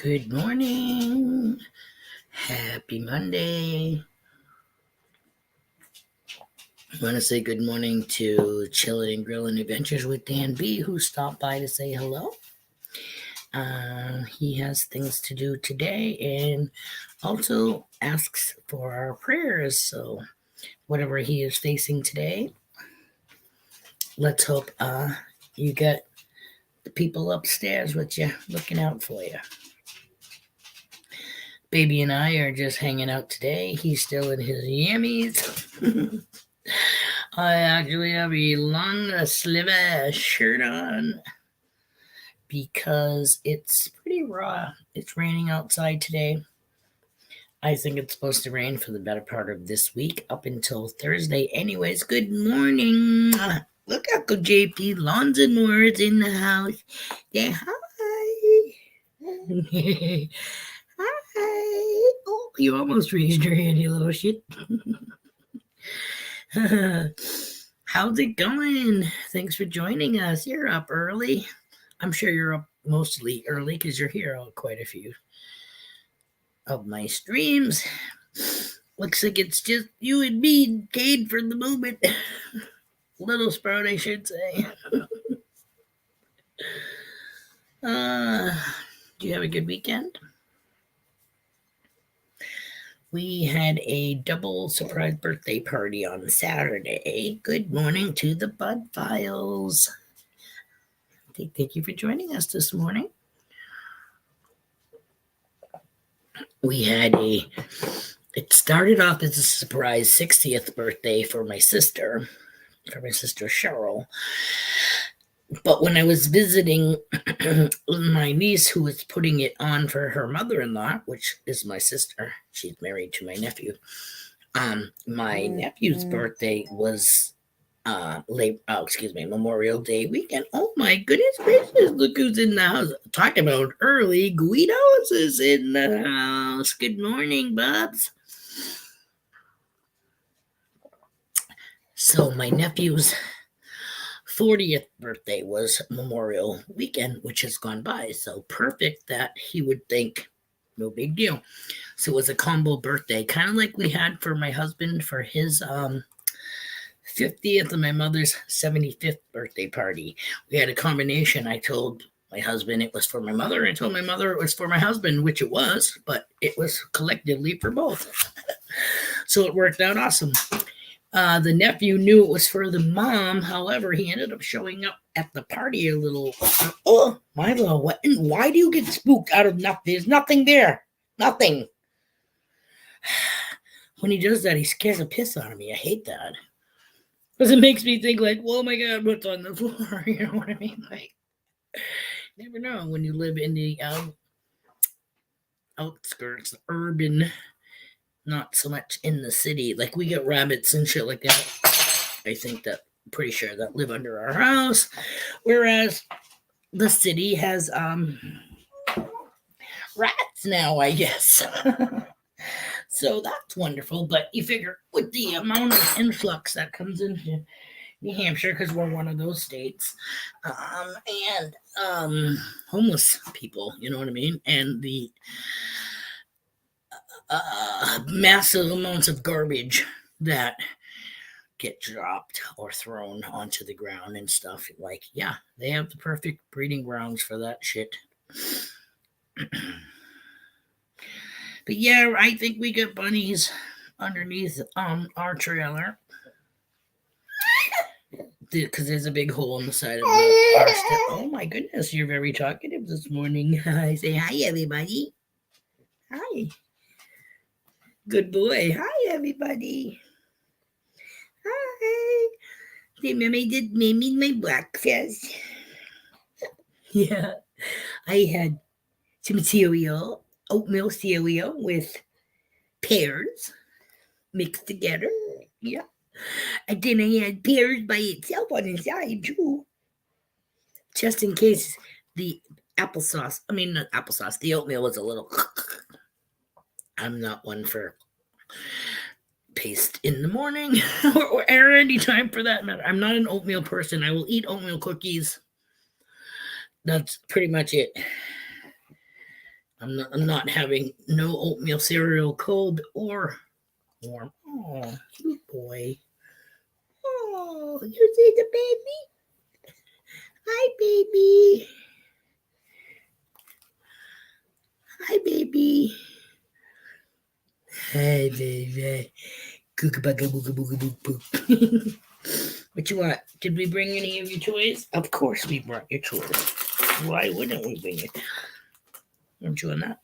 Good morning. Happy Monday. I want to say good morning to Chillin' and Grillin' Adventures with Dan B, who stopped by to say hello. He has things to do today and also asks for our prayers. So, whatever he is facing today, let's hope you get the people upstairs with you looking out for you. Baby and I are just hanging out today. He's still in his yammies. I actually have a long sleeve shirt on because it's pretty raw. It's raining outside today. I think it's supposed to rain for the better part of this week up until Thursday. Anyways, good morning. Look, Uncle JP Lawns and Words in the house. Yeah, hi. Hi. Oh, you almost raised your hand, you little shit. How's it going? Thanks for joining us. You're up early. I'm sure you're up mostly early because you're here on quite a few of my streams. Looks like it's just you and me, Cade, for the moment. Little Sprout, I should say. Do you have a good weekend? We had a double surprise birthday party on Saturday. Good morning to the Bud Files. Thank you for joining us this morning. We had it started off as a surprise 60th birthday for my sister Cheryl. But when I was visiting my niece, who was putting it on for her mother-in-law, which is my sister, she's married to my nephew. My nephew's birthday was Memorial Day weekend. Oh my goodness gracious, look who's in the house. Talking about early, Guidos is in the house. Good morning, Bubs. So my nephew's 40th birthday was Memorial weekend, which has gone by. So perfect that he would think no big deal. So it was a combo birthday, kind of like we had for my husband for his 50th and my mother's 75th birthday party. We had a combination. I told my husband it was for my mother. I told my mother it was for my husband, which it was, but it was collectively for both. So it worked out awesome. The nephew knew it was for the mom. However, he ended up showing up at the party a little. Oh, Milo, why do you get spooked out of nothing? There's nothing there. Nothing. When he does that, he scares the piss out of me. I hate that. Because it makes me think like, oh my God, what's on the floor? You know what I mean? Like, you never know when you live in the outskirts, urban, not so much in the city. Like we get rabbits and shit like that. I think that pretty sure that live under our house. Whereas the city has rats now, I guess. So that's wonderful. But you figure with the amount of influx that comes into New Hampshire, because we're one of those states, and homeless people, you know what I mean? And the massive amounts of garbage that get dropped or thrown onto the ground and stuff. Like, yeah, they have the perfect breeding grounds for that shit. But yeah, I think we got bunnies underneath our trailer. Because there's a big hole in the side of our step. Oh my goodness, you're very talkative this morning. I say hi, everybody. Hi. Good boy. Hi, everybody. Hi. The mommy did me my breakfast. Yeah. I had some cereal, oatmeal cereal with pears mixed together. Yeah. And then I had pears by itself on the side, too. Just in case the the oatmeal was a little. I'm not one for paste in the morning or any time for that matter. I'm not an oatmeal person. I will eat oatmeal cookies. That's pretty much it. I'm not having no oatmeal cereal, cold or warm. Oh, cute boy. Oh, you see the baby? Hi, baby. Hi, baby. Hey, baby. What you want? Did we bring any of your toys? Of course we brought your toys. Why wouldn't we bring it? I'm doing that.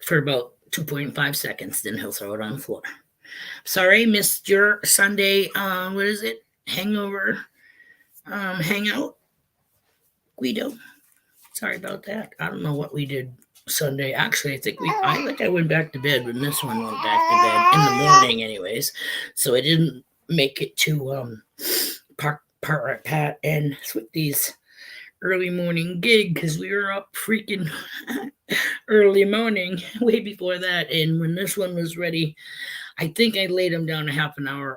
For about 2.5 seconds, then he'll throw it on the floor. Sorry, missed your Sunday, what is it? Hangover, hangout? Guido. Sorry about that. I don't know what we did Sunday. Actually, I think I went back to bed when this one went back to bed in the morning, anyways. So I didn't make it to Park Pat and Swifty's early morning gig because we were up freaking early morning, way before that. And when this one was ready, I think I laid him down a half an hour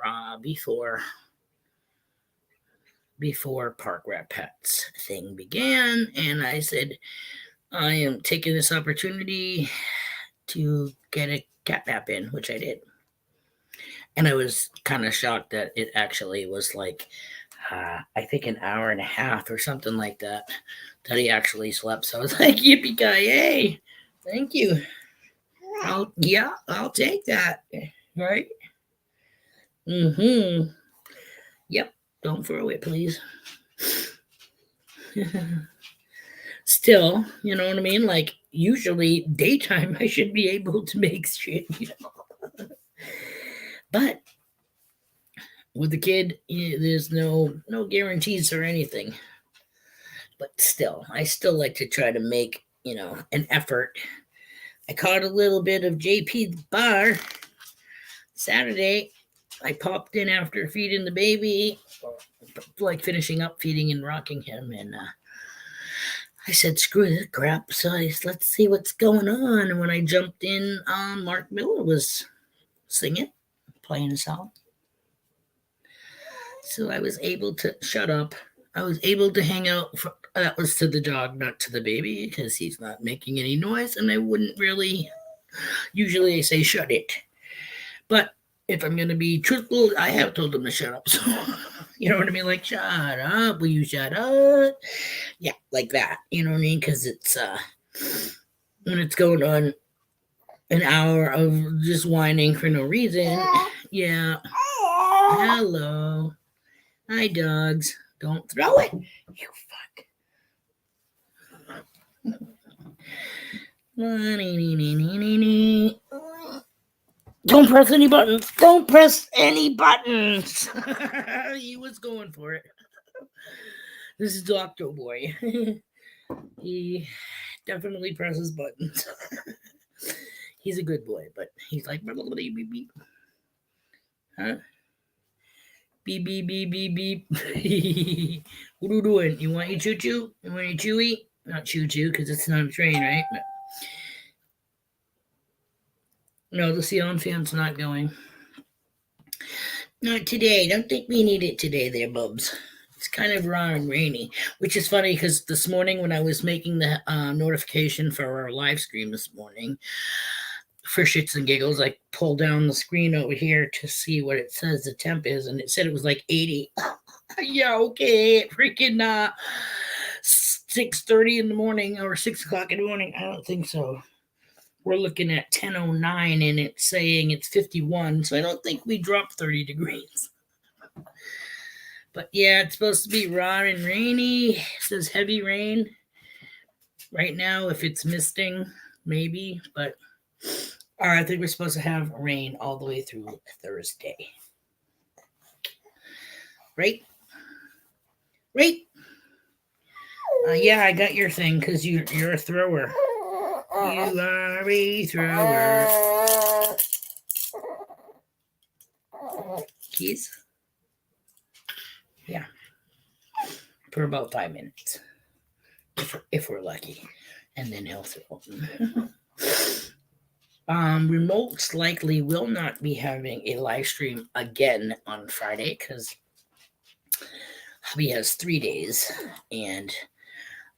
before Park Rat Pat's thing began, and I said, I am taking this opportunity to get a cat nap in, which I did. And I was kind of shocked that it actually was like, I think an hour and a half or something like that he actually slept. So I was like, yippee-ki-yay, thank you. I'll take that, right? Mm-hmm. Yep, don't throw it, please. Still, you know what I mean? Like, usually daytime I should be able to make shit, But with the kid, there's no guarantees or anything. But still, I still like to try to make, an effort. I caught a little bit of JP bar Saturday. I popped in after feeding the baby, like finishing up feeding and rocking him, and I said, screw this crap. So let's see what's going on. And when I jumped in, Mark Miller was singing, playing a song. So I was able to shut up. I was able to hang out. That was to the dog, not to the baby, because he's not making any noise. And I wouldn't really, usually I say shut it. But if I'm going to be truthful, I have told him to shut up. So, you know what I mean? Like, shut up. Will you shut up? Yeah, like that. You know what I mean? Because it's, when it's going on an hour of just whining for no reason. Yeah. Hello. Hi, dogs. Don't throw it. You fuck. Don't press any buttons. Don't press any buttons. He was going for it. This is Doctor Boy. He definitely presses buttons. He's a good boy, but he's like beep beep beep. Huh? Beep beep beep beep beep. What are you doing? You want your choo choo? You want your chewy? Not choo choo because it's not a train, right? But no, the ceiling fan's not going. Not today. Don't think we need it today, there, Bubs. It's kind of raw and rainy, which is funny because this morning when I was making the notification for our live stream this morning, for shits and giggles, I pulled down the screen over here to see what it says the temp is, and it said it was like 80. Yeah, okay, freaking 6:30 in the morning or 6 o'clock in the morning. I don't think so. We're looking at 10:09, and it's saying it's 51, so I don't think we dropped 30 degrees. But yeah, it's supposed to be raw and rainy. It says heavy rain. Right now, if it's misting, maybe, but I think we're supposed to have rain all the way through Thursday. Right? Right? Yeah, I got your thing because you're a thrower. You are a thrower. Keys? Yeah. For about 5 minutes. If we're lucky. And then he'll throw them. We most likely will not be having a live stream again on Friday because hubby has 3 days, and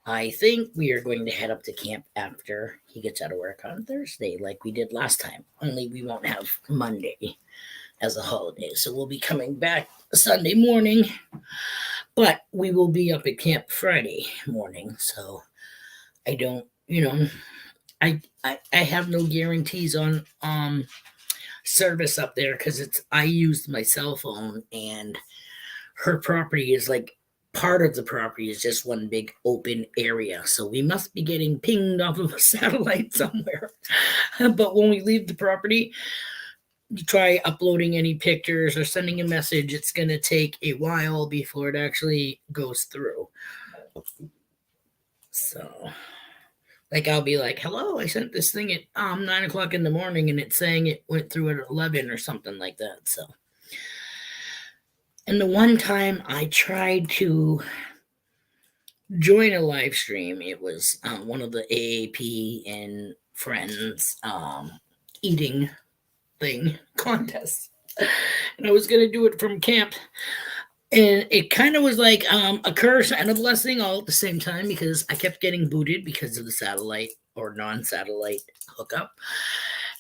I think we are going to head up to camp after he gets out of work on Thursday, like we did last time. Only we won't have Monday as a holiday. So we'll be coming back Sunday morning, but we will be up at camp Friday morning. So I don't, I have no guarantees on service up there because I used my cell phone, and her property is like part of the property is just one big open area. So we must be getting pinged off of a satellite somewhere. But when we leave the property, you try uploading any pictures or sending a message, it's going to take a while before it actually goes through. So, like, I'll be like, hello, I sent this thing at 9 o'clock in the morning, and it's saying it went through at 11 or something like that. So, and the one time I tried to join a live stream, it was one of the AAP and friends eating thing contests, and I was going to do it from camp, and it kind of was like a curse and a blessing all at the same time, because I kept getting booted because of the satellite or non-satellite hookup,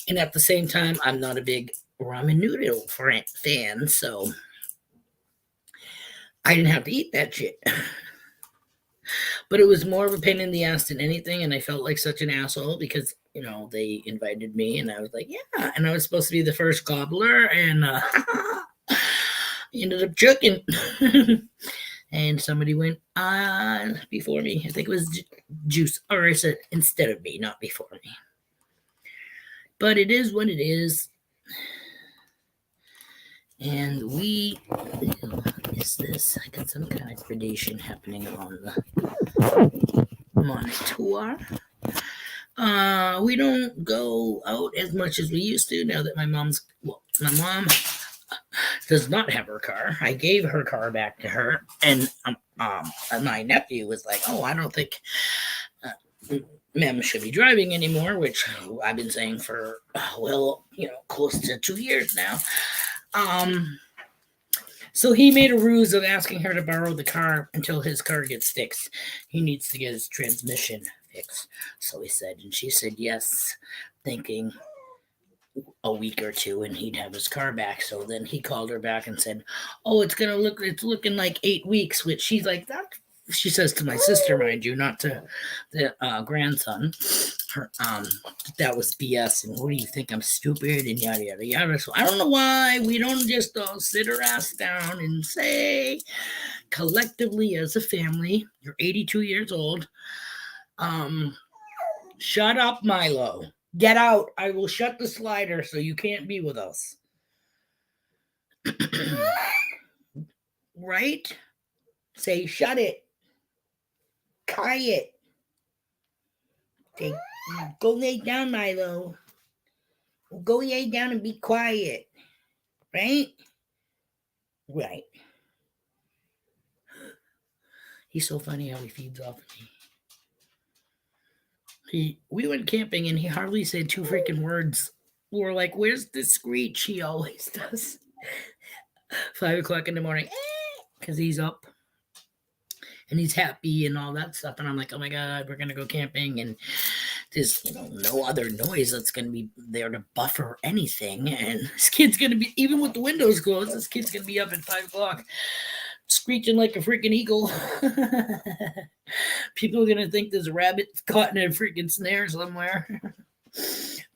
and at the same time I'm not a big ramen noodle fan, so I didn't have to eat that shit. But it was more of a pain in the ass than anything, and I felt like such an asshole because they invited me, and I was like, yeah, and I was supposed to be the first gobbler, and ended up choking. And somebody went on before me. I think it was Juice, or I said instead of me, not before me. But it is what it is. And what is this? I got some kind of gradation happening on the monitor. We don't go out as much as we used to now that my mom does not have her car. I gave her car back to her, and my nephew was like, oh, I don't think Mem should be driving anymore, which I've been saying for close to 2 years now. So he made a ruse of asking her to borrow the car until his car gets fixed. He needs to get his transmission fixed. So he said, and she said yes, thinking a week or two and he'd have his car back. So then he called her back and said, oh, it's looking like 8 weeks, which she's like, that. She says to my sister, mind you, not to the grandson, that was BS. And what do you think? I'm stupid and yada, yada, yada. So I don't know why we don't just all sit our ass down and say collectively as a family, you're 82 years old. Shut up, Milo. Get out. I will shut the slider so you can't be with us. Right? Say, shut it. Quiet. Okay, go lay down, Milo. Go lay down and be quiet. Right? Right. He's so funny how he feeds off of me. We went camping and he hardly said 2 freaking words. We're like, where's the screech? He always does. 5 o'clock in the morning. Because he's up. And he's happy and all that stuff. And I'm like, oh my God, we're going to go camping. And there's no other noise that's going to be there to buffer anything. And this kid's going to be, even with the windows closed, this kid's going to be up at 5 o'clock screeching like a freaking eagle. People are going to think there's a rabbit caught in a freaking snare somewhere.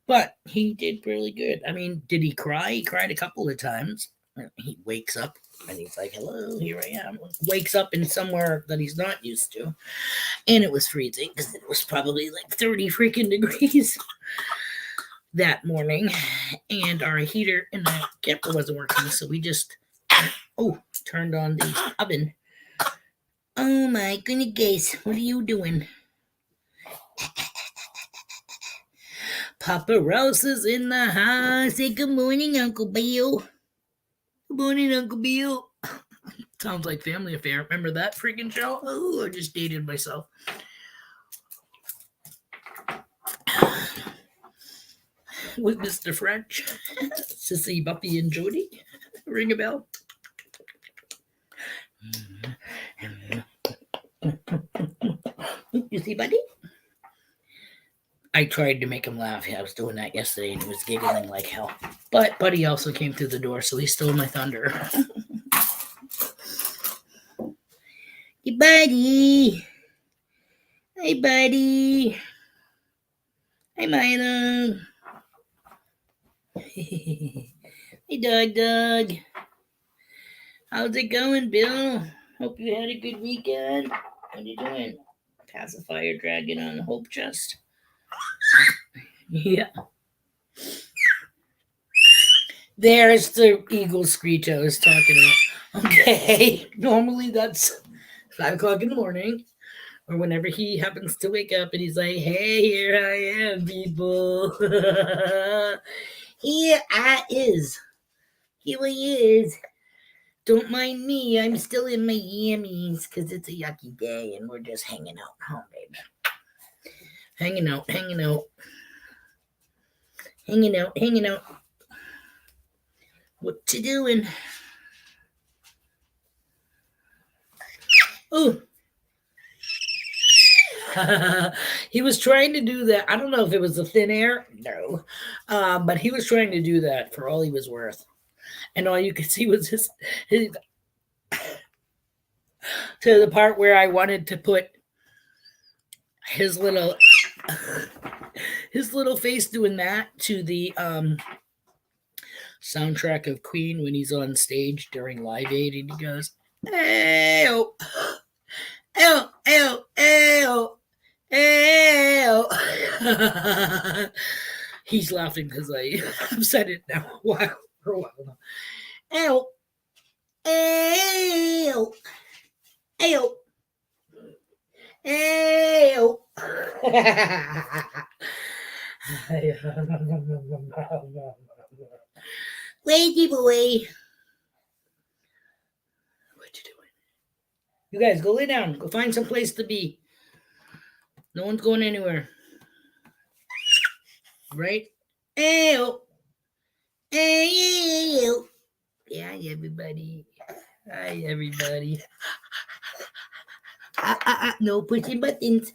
But he did really good. I mean, did he cry? He cried a couple of times. He wakes up and he's like, hello, here I am. Wakes up in somewhere that he's not used to. And it was freezing because it was probably like 30 freaking degrees that morning. And our heater in the camper wasn't working. So we just, turned on the oven. Oh my goodness, what are you doing? Papa Rouse is in the house. Say good morning, Uncle Bill. Good morning, Uncle Bill. Sounds like Family Affair. Remember that freaking show? Oh, I just dated myself. With Mr. French, Sissy, Buffy, and Jody. Ring a bell. You see, buddy? I tried to make him laugh. I was doing that yesterday, and he was giggling like hell. But Buddy also came through the door, so he stole my thunder. Hey, Buddy. Hey, Buddy. Hey, Milo. Hey, Doug. How's it going, Bill? Hope you had a good weekend. What are you doing? Pacifier dragon on the hope chest. Yeah. There's the eagle screech I was talking about. Okay. Normally that's 5 o'clock in the morning, or whenever he happens to wake up and he's like, hey, here I am, people. Here I is. Here he is. Don't mind me. I'm still in my yammies because it's a yucky day and we're just hanging out home, babe. Hanging out. What you doing? Oh. He was trying to do that. I don't know if it was the thin air. No. But he was trying to do that for all he was worth. And all you could see was his to the part where I wanted to put his little face doing that to the soundtrack of Queen when he's on stage during Live Aid, and he goes, "Ew, ew, ew, ew, ew." He's laughing because I've said it now for a while now. Ew, ew, ew, ew. Lazy boy. What you doing? You guys go lay down. Go find some place to be. No one's going anywhere. Right? Ew. Ew. Yeah, everybody. Hi, everybody. No pushing buttons.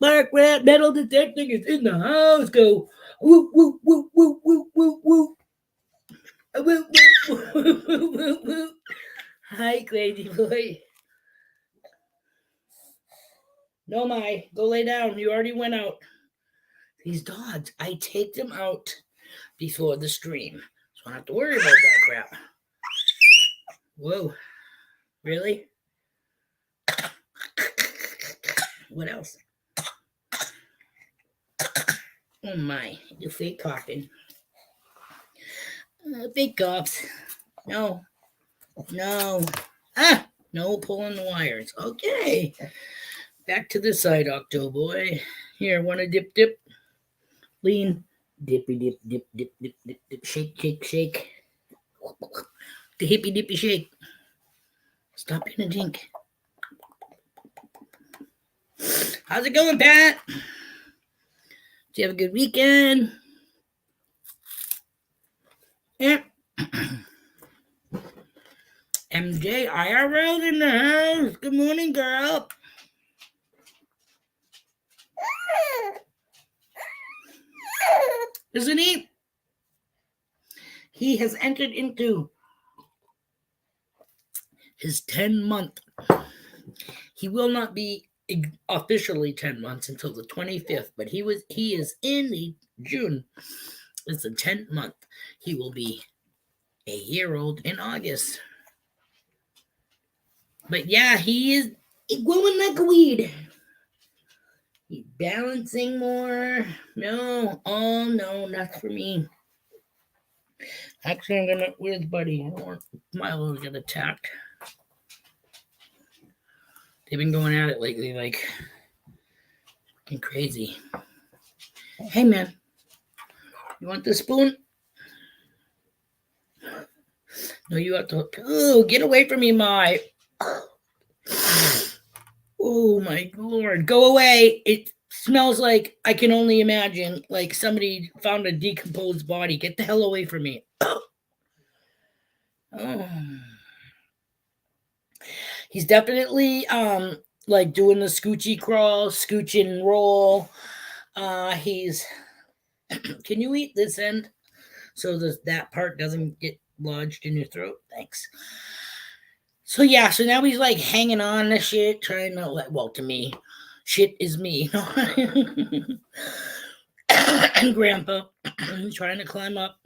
Mark Rat metal detecting is in the house. Go. Woo, woo, woo, woo, woo, woo, woo. Woo, woo, woo, woo, woo, woo. Hi, crazy boy. No, go lay down. You already went out. These dogs, I take them out before the stream, so I don't have to worry about that crap. Whoa. Really? What else? Oh my, you fake coughing. Fake coughs. No. No, pulling the wires. Okay. Back to this side, Octo boy. Here, want to dip? Lean. Dippy dip. Shake. The hippy dippy shake. Stop being a dink. How's it going, Pat? Did you have a good weekend? Yeah. MJ IRL in the house. Good morning, girl. Isn't he? He has entered into his 10-month. He will not be officially 10 months until the 25th, but he is in the June. It's the 10th month. He will be a year old in August. But yeah, he is growing like a weed. He's balancing more. No, not for me. Actually, I'm gonna. Where's Buddy? I don't want Milo to get attacked. They've been going at it lately, like fucking crazy. Hey, man, you want the spoon? No, you have to. Oh, get away from me, my. Oh my Lord, go away. It smells like, I can only imagine, like somebody found a decomposed body. Get the hell away from me. Oh. He's definitely like doing the scoochy crawl, scooch and roll. He's can you eat this end so that part doesn't get lodged in your throat? Thanks. So yeah, so now he's like hanging on to shit, trying to well, to me, shit is me. And Grandpa trying to climb up.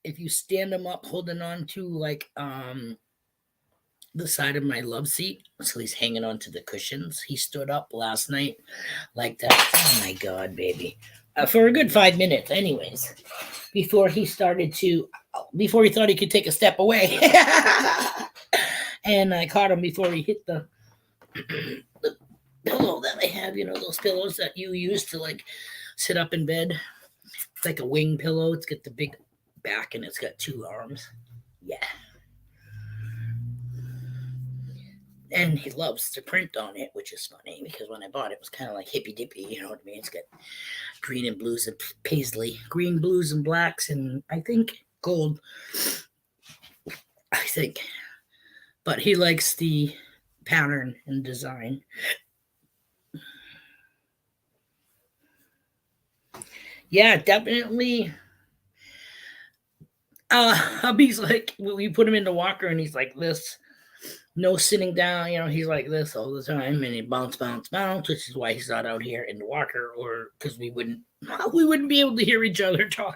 If you stand him up, holding on to like the side of my love seat, so he's hanging onto the cushions. He stood up last night like that. Oh my god, baby! For a good 5 minutes, anyways, before he started to, before he thought he could take a step away, and I caught him before he hit the pillow that I have. You know those pillows that you use to like sit up in bed. It's like a wing pillow. It's got the big back and it's got two arms. Yeah. And he loves the print on it, which is funny because when I bought it, it was kind of like hippy dippy, you know what I mean? It's got green and blues and paisley, green, blues, and blacks, and I think gold. I think. But he likes the pattern and design. Yeah, definitely. Hubby's like, we put him in the walker and he's like this. No sitting down, you know, he's like this all the time, and he bounce, which is why he's not out here in the walker, or because we wouldn't be able to hear each other talk.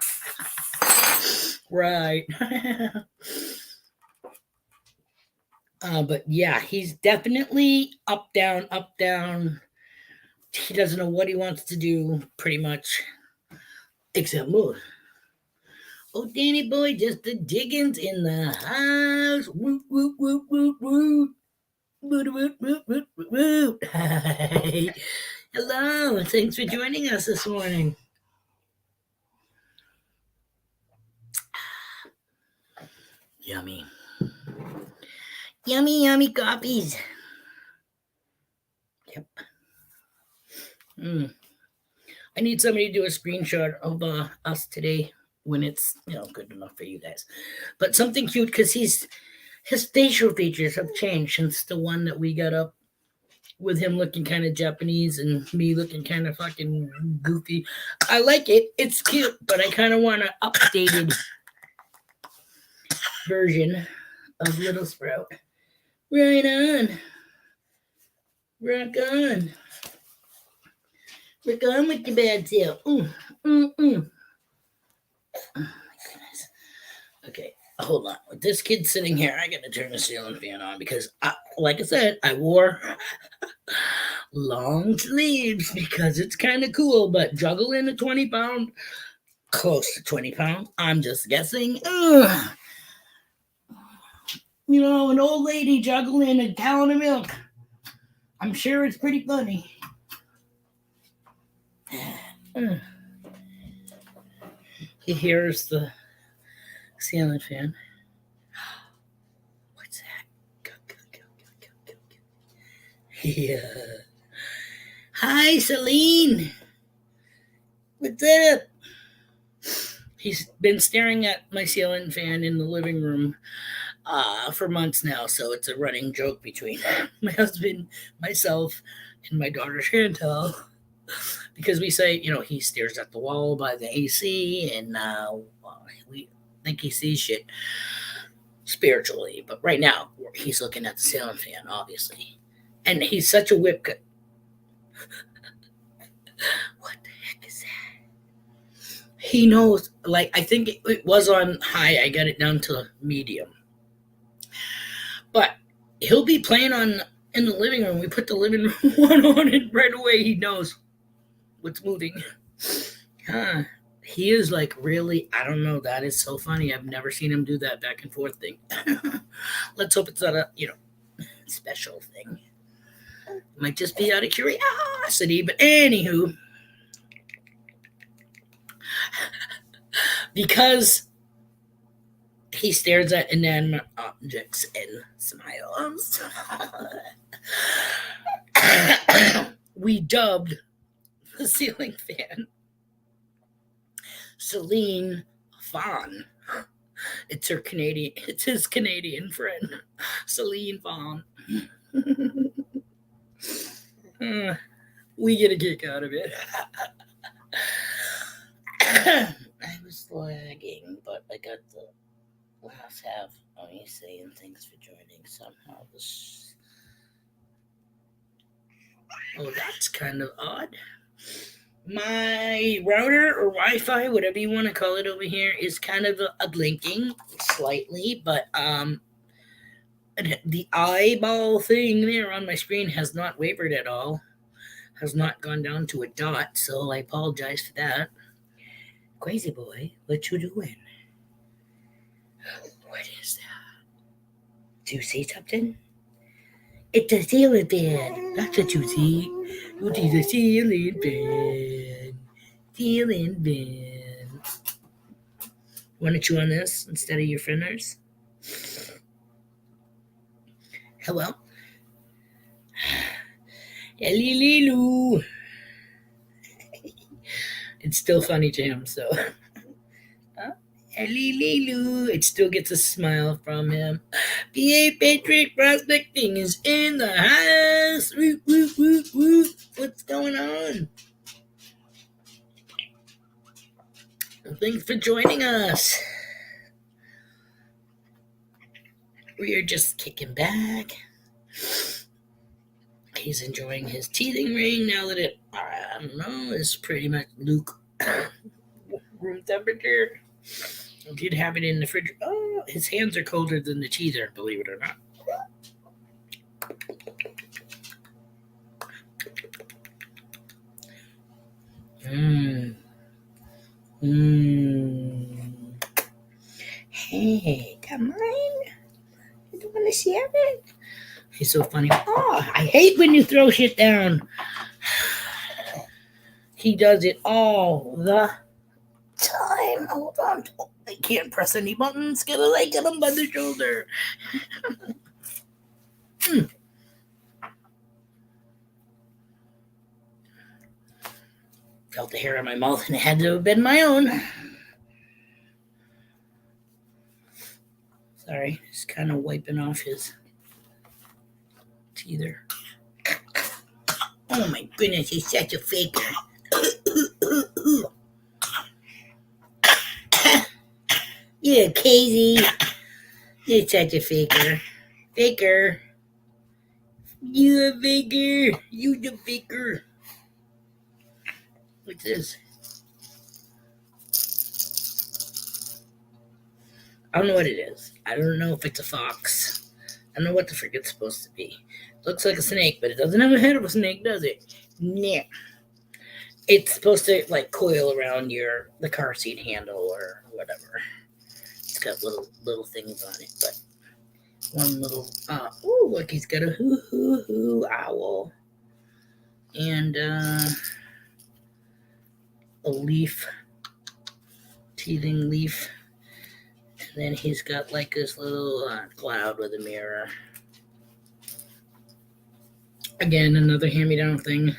Right. But yeah, he's definitely up, down, up, down. He doesn't know what he wants to do, pretty much, except move. Oh, Danny boy, just the diggins in the house. Woot, woot, woot, woot, woot. Woot, woot, woot, woot, woot, woot. Hi. Hello, thanks for joining us this morning. Yummy. Yummy, yummy coffees. Yep. I need somebody to do a screenshot of us today when it's, you know, good enough for you guys. But something cute because his facial features have changed since the one that we got up with him looking kind of Japanese and me looking kind of fucking goofy. I like it. It's cute, but I kind of want an updated version of Little Sprout. Right on. Rock on. Rock on with your bad tail. Oh my goodness. Okay, hold on. With this kid sitting here, I got to turn the ceiling fan on because, like I said, I wore long sleeves because it's kind of cool, but juggling a 20-pound, close to 20-pound, I'm just guessing. Ugh. You know, an old lady juggling a gallon of milk. I'm sure it's pretty funny. He hears the ceiling fan. What's that? Go. Yeah. Hi, Celine. What's up? He's been staring at my ceiling fan in the living room for months now, so it's a running joke between my husband, myself, and my daughter Chantal. Because we say, you know, he stares at the wall by the AC, and we think he sees shit spiritually. But right now, he's looking at the ceiling fan, obviously. And he's such a whip. What the heck is that? He knows, like, I think it was on high. I got it down to medium. But he'll be playing in the living room. We put the living room one on, and right away he knows what's moving. He is like really, I don't know. That is so funny. I've never seen him do that back and forth thing. Let's hope it's not a, you know, special thing. It might just be out of curiosity. But anywho, because he stares at inanimate objects and smiles, we dubbed the ceiling fan Celine Fawn. It's his Canadian friend, Celine Fawn. We get a kick out of it. I was lagging, but I got the last half. Oh, he's saying thanks for joining somehow. Oh, that's kind of odd. My router or Wi-Fi, whatever you want to call it over here, is kind of a blinking slightly, but the eyeball thing there on my screen has not wavered at all, has not gone down to a dot, so I apologize for that. Crazy boy, what you doing? What is that? Do you see something? It's a ceiling fan. That's what you see. You see the ceiling fan. Ceiling fan. Want to chew on this instead of your fingers? Hello? Lilu. It's still funny to him, so. Lilu. It still gets a smile from him. PA Patriot Prospecting is in the house. Woo, woo, woo, woo. What's going on? Thanks for joining us. We are just kicking back. He's enjoying his teething ring now that it, I don't know, is pretty much room temperature. I did have it in the fridge. Oh, his hands are colder than the teether, believe it or not. Hey, come on. You don't want to share it? He's so funny. Oh, I hate when you throw shit down. He does it all the time. Hold on. I can't press any buttons. Get a leg at him by the shoulder. Felt the hair on my mouth and it had to have been my own. Sorry, just kind of wiping off his teether. Oh my goodness, he's such a faker. You're crazy. You're such a faker. Faker. You a faker. You the faker. What's this? I don't know what it is. I don't know if it's a fox. I don't know what the frick it's supposed to be. It looks like a snake, but it doesn't have a head of a snake, does it? Nah. It's supposed to like coil around the car seat handle or whatever. It's got little things on it, but one little look, he's got a hoo owl and a leaf, teething leaf, and then he's got like this little cloud with a mirror. Again, another hand-me-down thing.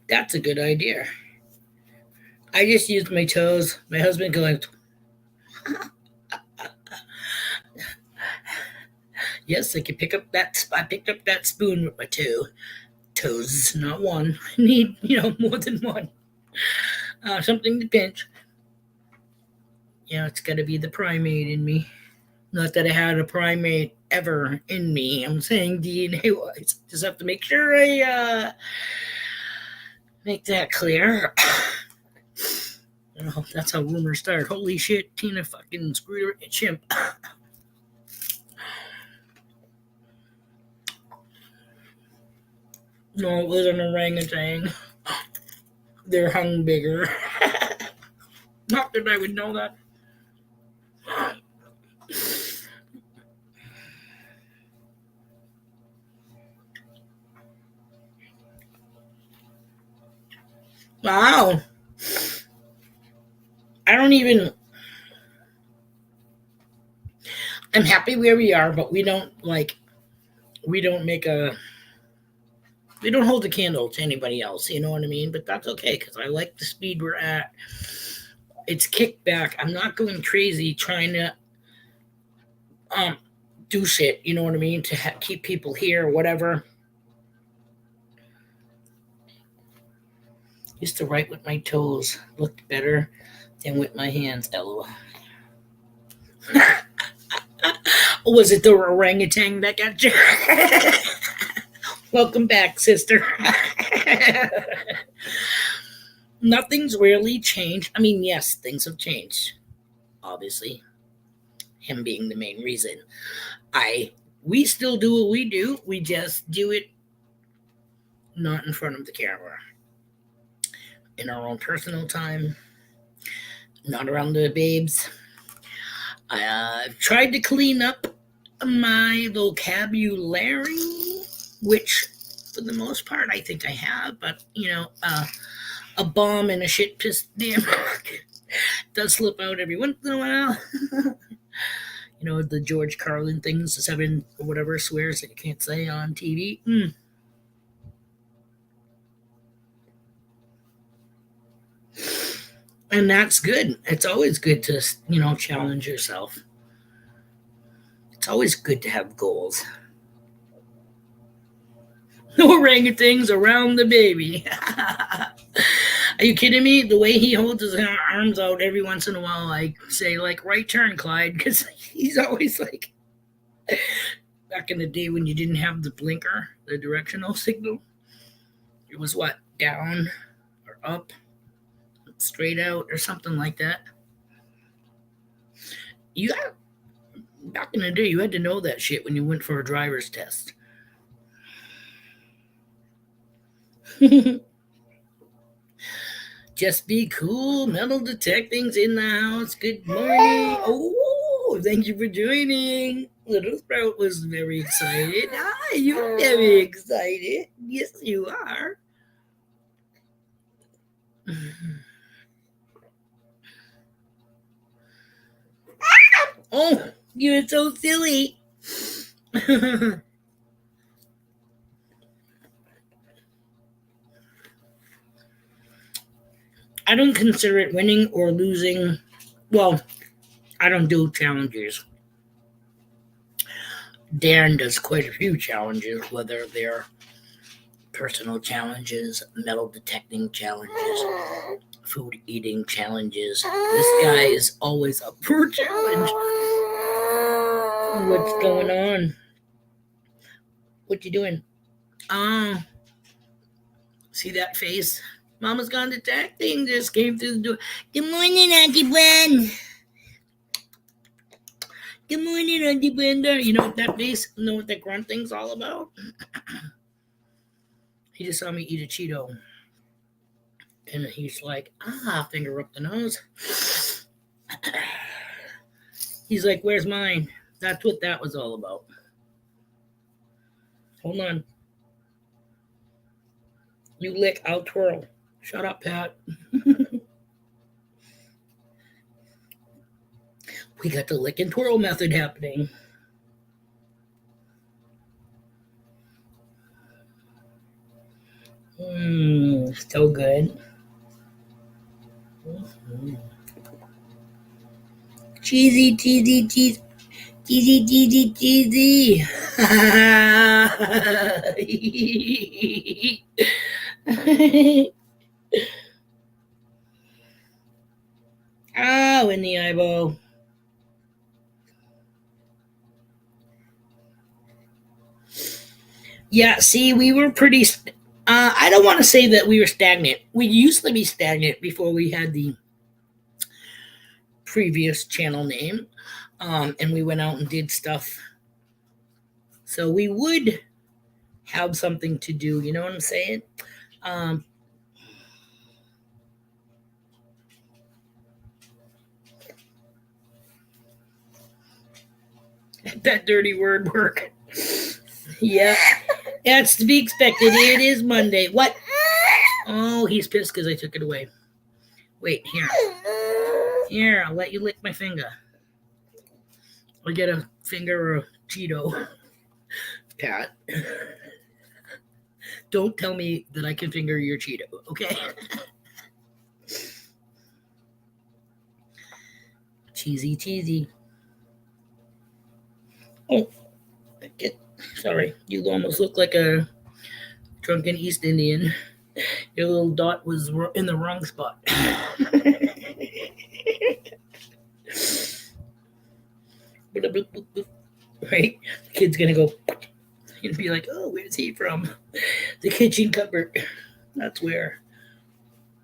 That's a good idea. I just used my toes. My husband going, yes, I can pick up that. I picked up that spoon with my toes, not one. I need, more than one. Something to pinch. It's got to be the primate in me. Not that I had a primate ever in me. I'm saying DNA-wise. Just have to make sure I make that clear. That's how rumors start. Holy shit, Tina fucking screwed her chimp. No, it was an orangutan. They're hung bigger. Not that I would know that. Wow. I'm happy where we are, but we don't hold a candle to anybody else, you know what I mean? But that's okay, because I like the speed we're at. It's kicked back. I'm not going crazy trying to do shit, you know what I mean, to keep people here or whatever. Used to write with my toes. Looked better than with my hands. LOL. Was it the orangutan that got you? Welcome back, sister. Nothing's really changed. I mean, yes, things have changed. Obviously, him being the main reason. We still do what we do. We just do it not in front of the camera. In our own personal time, not around the babes. I've tried to clean up my vocabulary, which for the most part I think I have, but a bomb and a shit piss damn does slip out every once in a while. The George Carlin things, the 7 or whatever swears that you can't say on TV. And that's good. It's always good to, challenge yourself. It's always good to have goals. Orangutans around the baby. Are you kidding me? The way he holds his arms out every once in a while, I say, like, right turn, Clyde, because he's always like, back in the day when you didn't have the blinker, the directional signal, it was what? Down or up? Straight out or something like that. Back in the day, you had to know that shit when you went for a driver's test. Just be cool. Metal detecting's in the house. Good morning. Oh, thank you for joining. Little Sprout was very excited. Hi, you're very excited. Yes, you are. Oh, you're so silly. I don't consider it winning or losing. Well, I don't do challenges. Darren does quite a few challenges, whether they're personal challenges, metal detecting challenges, food eating challenges. This guy is always up for a challenge. What's going on? What you doing? Oh, see that face? Mama's gone detecting. Just came through the door. Good morning, Auntie Bren. Good morning, Auntie Brenda. You know what that face? You know what that grunt thing's all about? He just saw me eat a Cheeto. And he's like, finger up the nose. He's like, where's mine? That's what that was all about. Hold on. You lick, I'll twirl. Shut up, Pat. We got the lick and twirl method happening. So good. Cheesy, cheesy, cheese. Cheesy, cheesy, cheesy. In the eyeball. Yeah, see, we were pretty. I don't want to say that we were stagnant. We used to be stagnant before we had the previous channel name, and we went out and did stuff. So we would have something to do. You know what I'm saying? That dirty word work. Yeah, that's to be expected. It is Monday. What? Oh, he's pissed because I took it away. Wait, here. Here, I'll let you lick my finger. Or get a finger or a Cheeto. Pat. Don't tell me that I can finger your Cheeto, okay? Cheesy, cheesy. Oh, Sorry, you almost look like a drunken East Indian. Your little dot was in the wrong spot. Right? The kid's gonna go and be like, oh, where's he from? The kitchen cupboard. That's where.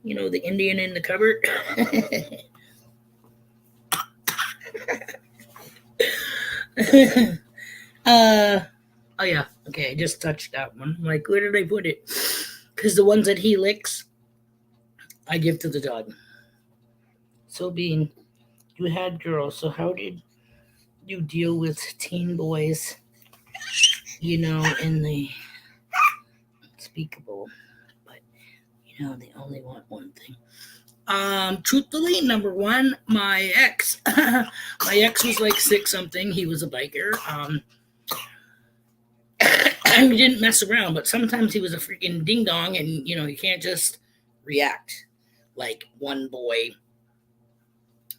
The Indian in the cupboard. Oh yeah. Okay, I just touched that one. Like, where did I put it? Because the ones that he licks, I give to the dog. So, Bean, you had girls. So, how did you deal with teen boys? In the unspeakable, but they only want one thing. Truthfully, number one, my ex. My ex was like 6 something. He was a biker. And we didn't mess around, but sometimes he was a freaking ding dong, and you can't just react like one boy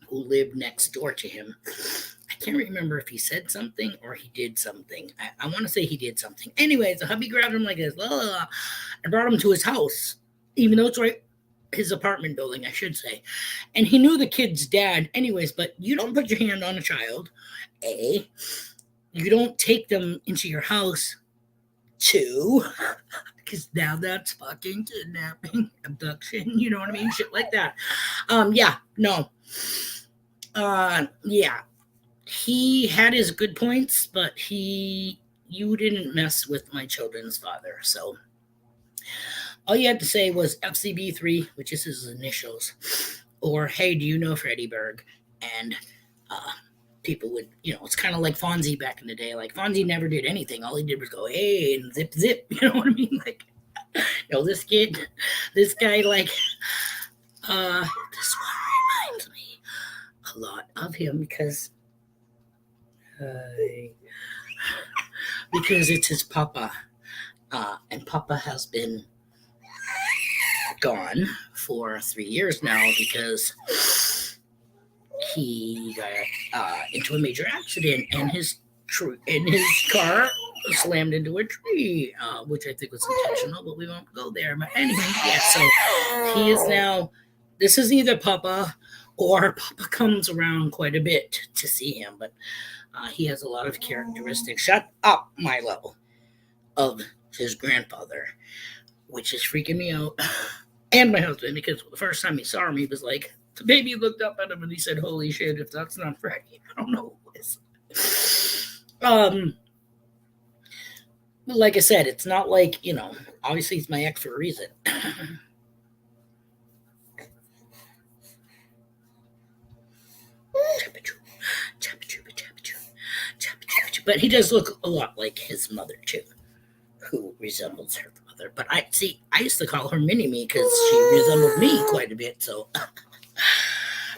who lived next door to him. I can't remember if he said something or he did something. I want to say he did something. Anyways, the hubby grabbed him like this, and brought him to his house, even though it's right his apartment building, I should say. And he knew the kid's dad anyways, but you don't put your hand on a child. A, you don't take them into your house. 2, because now that's fucking kidnapping, abduction, you know what I mean? Shit like that. Yeah, no. Yeah. He had his good points, but you didn't mess with my children's father, so all you had to say was FCB3, which is his initials, or hey, do you know Freddie Berg? And people would, it's kind of like Fonzie back in the day. Like, Fonzie never did anything. All he did was go, hey, and zip, zip. You know what I mean? Like, this guy, like, this one reminds me a lot of him because it's his papa. And papa has been gone for 3 years now because he got into a major accident and his car slammed into a tree, which I think was intentional, but we won't go there. But anyway, yeah, so he is now, this is either Papa or Papa comes around quite a bit to see him, but he has a lot of characteristics, shut up, Milo, of his grandfather, which is freaking me out. And my husband, because the first time he saw him, he was like, the baby looked up at him and he said, holy shit, if that's not Freddie, I don't know who is. Like I said, it's not like, obviously he's my ex for a reason. But he does look a lot like his mother, too, who resembles her mother. But I used to call her Mini-Me because she resembled me quite a bit, so...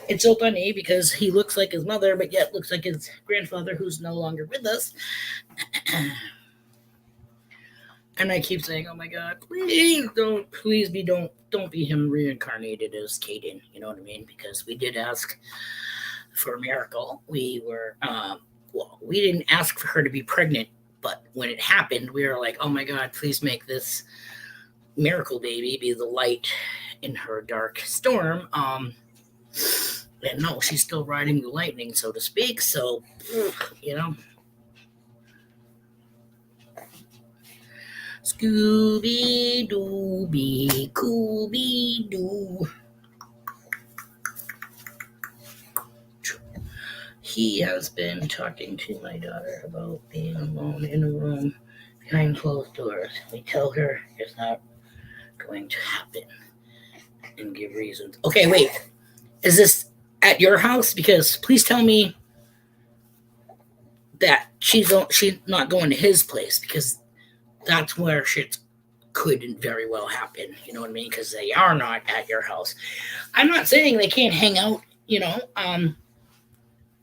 It's so funny because he looks like his mother, but yet looks like his grandfather, who's no longer with us. And I keep saying, "Oh my God, please don't be him reincarnated as Caden." You know what I mean? Because we did ask for a miracle. We were, we didn't ask for her to be pregnant, but when it happened, we were like, "Oh my God, please make this miracle baby be the light in her dark storm." And no, she's still riding the lightning, so to speak. So, Scooby-Dooby, Cooby-Doo. He has been talking to my daughter about being alone in a room behind closed doors. We tell her it's not going to happen and give reasons. Okay, wait. Is this at your house? Because please tell me that she's not going to his place, because that's where shit could very well happen. You know what I mean? Because they are not at your house. I'm not saying they can't hang out,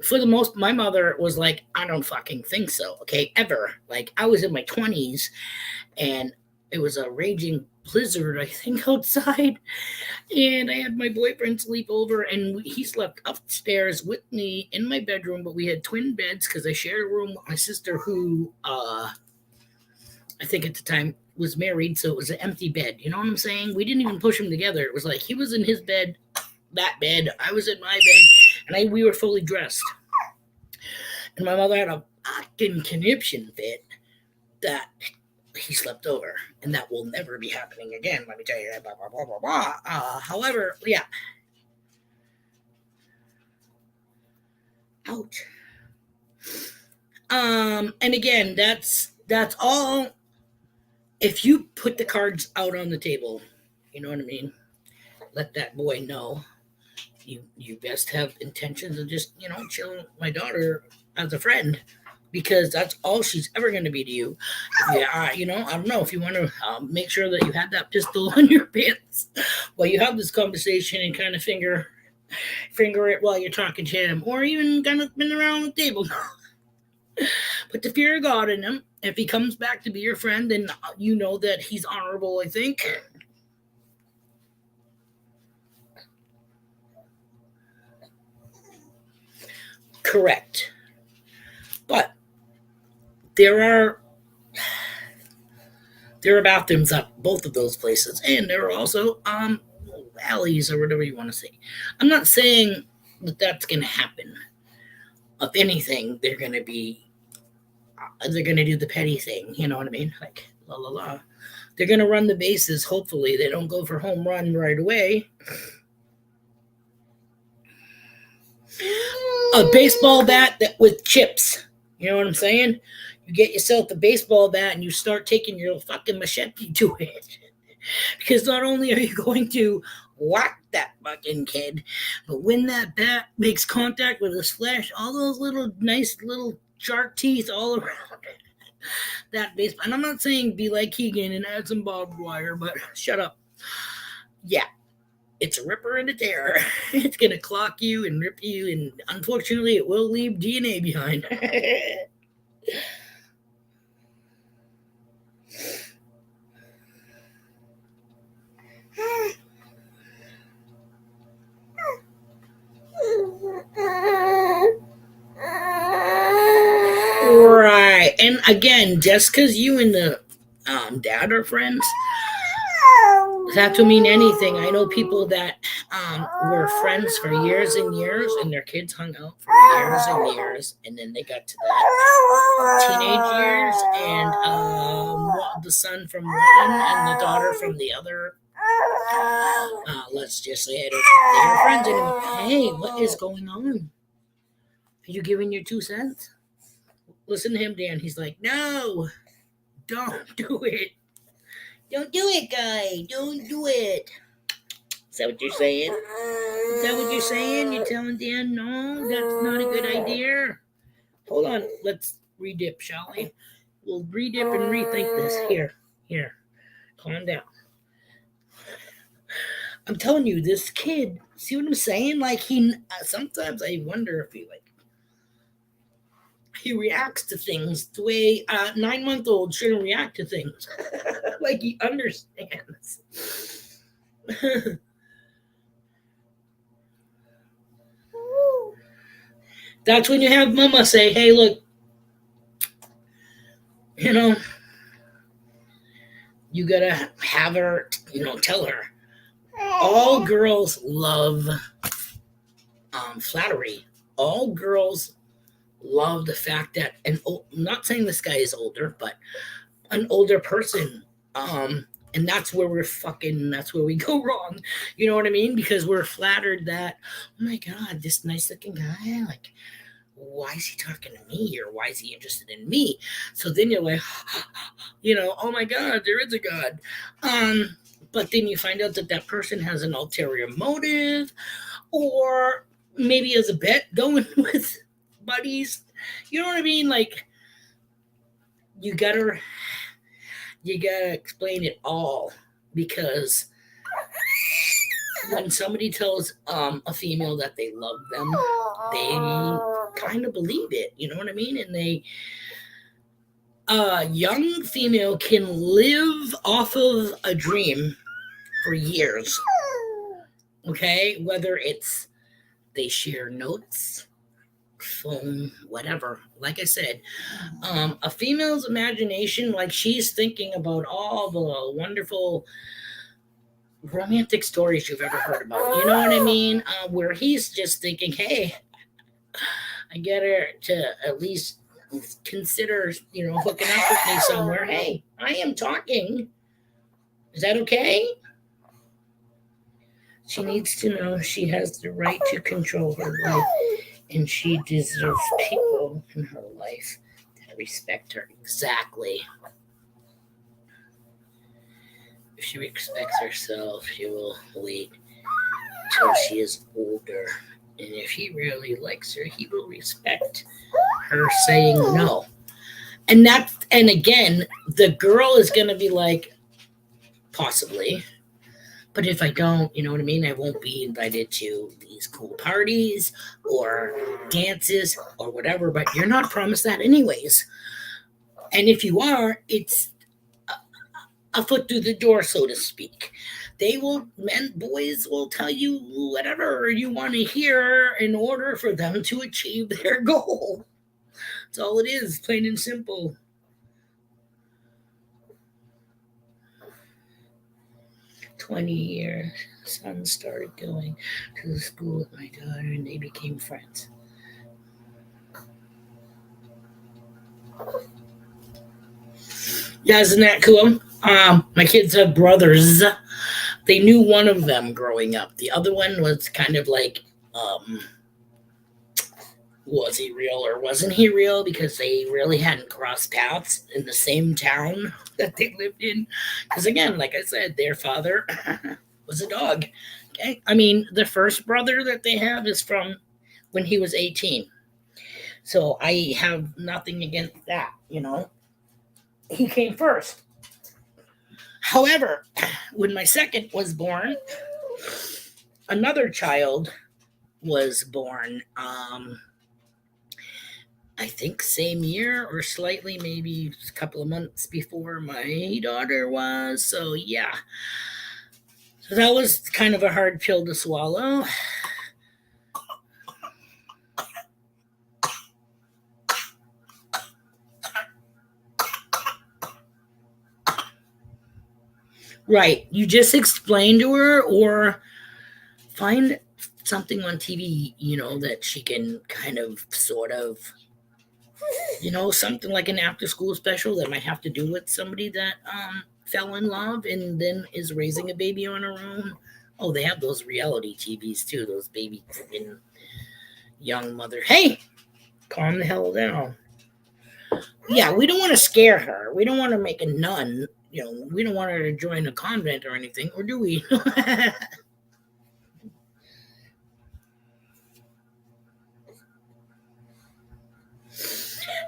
for the most, my mother was like, I don't fucking think so. Okay. Ever. Like, I was in my 20s and it was a raging blizzard, I think, outside. And I had my boyfriend sleep over, and he slept upstairs with me in my bedroom, but we had twin beds because I shared a room with my sister who I think at the time was married, so it was an empty bed. You know what I'm saying? We didn't even push him together. It was like he was in his bed, that bed, I was in my bed, and we were fully dressed. And my mother had a fucking conniption fit that he slept over, and that will never be happening again. Let me tell you that. Blah blah blah blah blah. However, yeah. Ouch. And again, that's all. If you put the cards out on the table, you know what I mean. Let that boy know you best have intentions of just chilling with my daughter as a friend, because that's all she's ever going to be to you. Yeah, I don't know if you want to make sure that you had that pistol on your pants while you have this conversation and kind of finger it while you're talking to him, or even kind of spin around the table. Put the fear of God in him. If he comes back to be your friend, then you know that he's honorable, I think. Correct. But there are bathrooms at both of those places, and there are also alleys or whatever you want to say. I'm not saying that that's going to happen. If anything, they're going to do the petty thing. You know what I mean? Like la la la. They're going to run the bases. Hopefully, they don't go for home run right away. A baseball bat with chips. You know what I'm saying? You get yourself a baseball bat and you start taking your fucking machete to it. Because not only are you going to whack that fucking kid, but when that bat makes contact with his flesh, all those little nice little shark teeth all around it. That baseball. And I'm not saying be like Keegan and add some barbed wire, but shut up. Yeah. It's a ripper and a tearer. It's going to clock you and rip you, and unfortunately, it will leave DNA behind. Right. And again, just because you and the dad are friends, that to mean anything. I know people that were friends for years and years, and their kids hung out for years and years, and then they got to that teenage years, and the son from one and the daughter from the other. Let's just say they're friends anymore. Hey, what is going on? Are you giving your 2 cents? Listen to him, Dan. He's like, no, don't do it. Don't do it, guy. Don't do it. Is that what you're saying? Is that what you're saying? You're telling Dan, no, that's not a good idea. Hold on. Let's redip, shall we? We'll redip and rethink this. Here. Calm down. I'm telling you, this kid, see what I'm saying? Like, sometimes I wonder if he reacts to things the way 9-month-old shouldn't react to things. Like he understands. That's when you have mama say, hey, look, you gotta have her, tell her. All girls love flattery. All girls love the fact that I'm not saying this guy is older, but an older person, and that's where we go wrong. You know what I mean? Because we're flattered that, oh my God, this nice looking guy, like, why is he talking to me, or why is he interested in me? So then you're like, oh my God, there is a God. But then you find out that person has an ulterior motive, or maybe as a bet going with buddies. You know what I mean? Like, you gotta explain it all, because when somebody tells a female that they love them, they kind of believe it. You know what I mean? And a young female can live off of a dream for years. Okay, whether it's they share notes phone, whatever. Like I said, a female's imagination, like she's thinking about all the wonderful romantic stories you've ever heard about. You know what I mean? Where he's just thinking, hey, I get her to at least consider, hooking up with me somewhere. Hey, I am talking. Is that okay? She needs to know she has the right to control her life, and she deserves people in her life that respect her. Exactly. If she respects herself, she will wait till she is older. And if he really likes her, he will respect her saying no. And again, the girl is going to be like, possibly. But if I don't, you know what I mean? I won't be invited to these cool parties or dances or whatever, but you're not promised that anyways. And if you are, it's a foot through the door, so to speak. Boys will tell you whatever you want to hear in order for them to achieve their goal. That's all it is, plain and simple. 20 years, son started going to the school with my daughter, and they became friends. Yeah, isn't that cool? My kids have brothers. They knew one of them growing up. The other one was kind of like, was he real or wasn't he real? Because they really hadn't crossed paths in the same town that they lived in. Because again, like I said, their father was a dog. Okay, I mean, the first brother that they have is from when he was 18. So I have nothing against that. He came first. However, when my second was born, another child was born. I think same year or slightly, maybe a couple of months before my daughter was. So yeah, so that was kind of a hard pill to swallow. Right. You just explain to her or find something on TV, that she can kind of sort of, something like an after school special that might have to do with somebody that fell in love and then is raising a baby on her own. Oh, they have those reality TVs too, those baby freaking young mother. Hey, calm the hell down. Yeah, we don't want to scare her. We don't want to make a nun. We don't want her to join a convent or anything, or do we?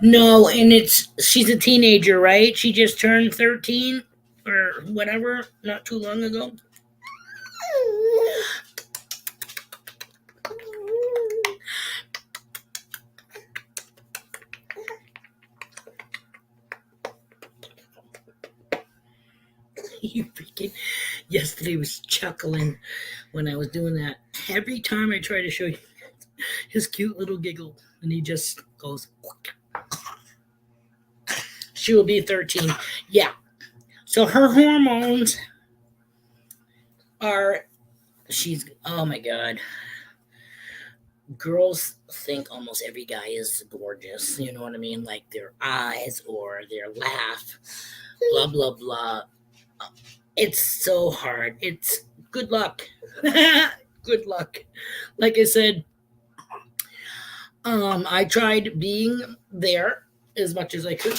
No, and she's a teenager, right? She just turned 13 or whatever not too long ago. You freaking yesterday was chuckling when I was doing that. Every time I try to show you his cute little giggle, and he just goes. She will be 13. Yeah. So her hormones are, oh my God. Girls think almost every guy is gorgeous. You know what I mean? Like their eyes or their laugh, blah, blah, blah. It's so hard. It's good luck. Good luck. Like I said, I tried being there as much as I could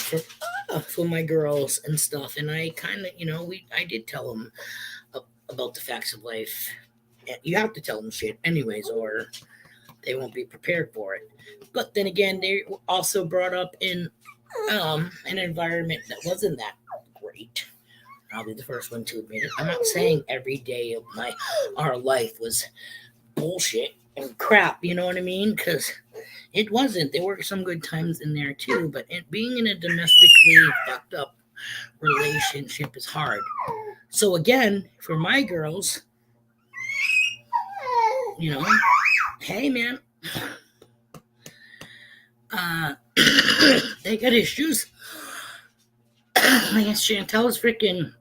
for my girls and stuff, and I kind of, I did tell them about the facts of life. You have to tell them shit anyways, or they won't be prepared for it. But then again, they were also brought up in an environment that wasn't that great. I'll be the first one to admit it. I'm not saying every day of our life was bullshit and crap, you know what I mean? Because it wasn't. There were some good times in there too, but being in a domestically fucked up relationship is hard. So again, for my girls, hey man, They got issues. I guess Chantel's freaking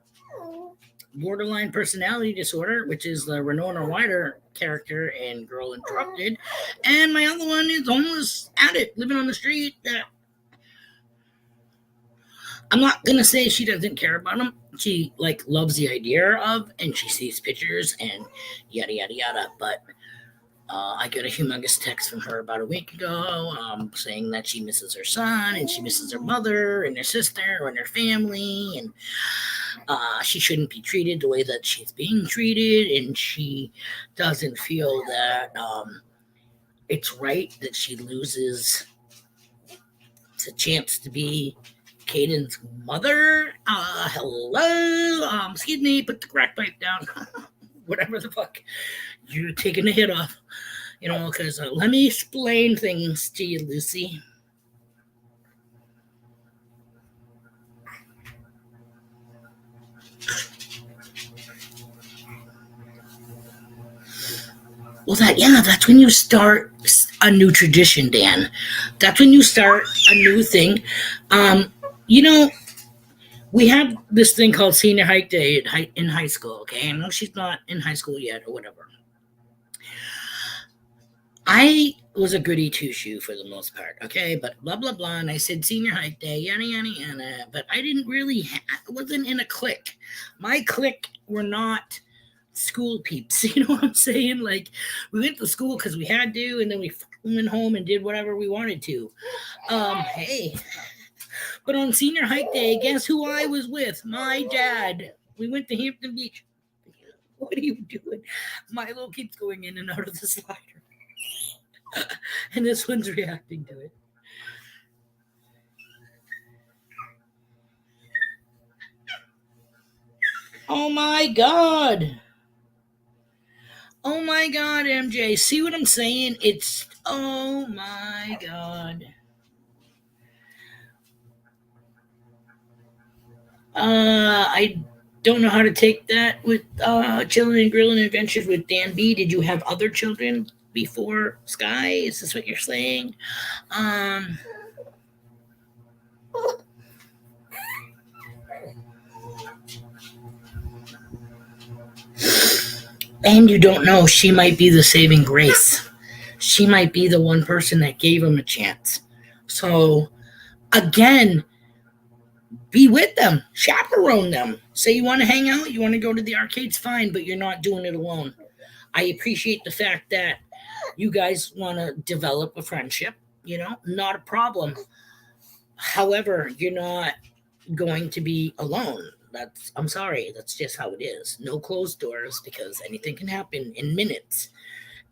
borderline personality disorder, which is the Renona Ryder character in Girl Interrupted, and my other one is homeless addict living on the street. I'm not gonna say she doesn't care about him. She like loves the idea of, and she sees pictures and yada yada yada. But I got a humongous text from her about a week ago saying that she misses her son and she misses her mother and her sister and her family, and she shouldn't be treated the way that she's being treated, and she doesn't feel that it's right that she loses the chance to be Caden's mother. Hello. Excuse me, put the crack pipe down. Whatever the fuck. You're taking a hit off. Because let me explain things to you, Lucy. Well, that's when you start a new tradition, Dan. That's when you start a new thing. You know, we have this thing called senior hike day in high school. Okay, I know she's not in high school yet or whatever. I was a goody two shoe for the most part, okay, but blah blah blah, and I said senior hike day, yada yada yada, but I didn't really, wasn't in a clique. My clique were not school peeps, you know what I'm saying? Like, we went to school because we had to, and then we went home and did whatever we wanted to. Hey, but on senior hike day, guess who I was with? My dad. We went to Hampton Beach. What are you doing? Milo keeps going in and out of the slider. And this one's reacting to it. Oh my god. Oh my god, MJ. See what I'm saying? It's oh my god. I don't know how to take that with chilling and grilling adventures with Dan B. Did you have other children before Sky? Is this what you're saying? And you don't know, she might be the saving grace. She might be the one person that gave him a chance. So, again, be with them, chaperone them. Say you want to hang out, you want to go to the arcades, fine, but you're not doing it alone. I appreciate the fact that you guys want to develop a friendship, not a problem. However, you're not going to be alone. I'm sorry, that's just how it is. No closed doors, because anything can happen in minutes.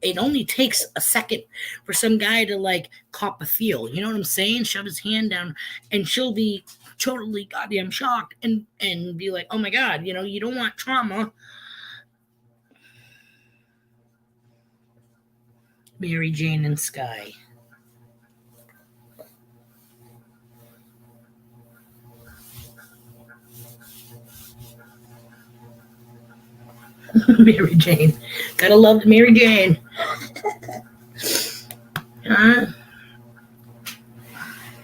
It only takes a second for some guy to like cop a feel. You know what I'm saying? Shove his hand down, and she'll be totally goddamn shocked and be like, "Oh my god, you don't want trauma." Mary Jane and Sky. Mary Jane. Gotta love Mary Jane.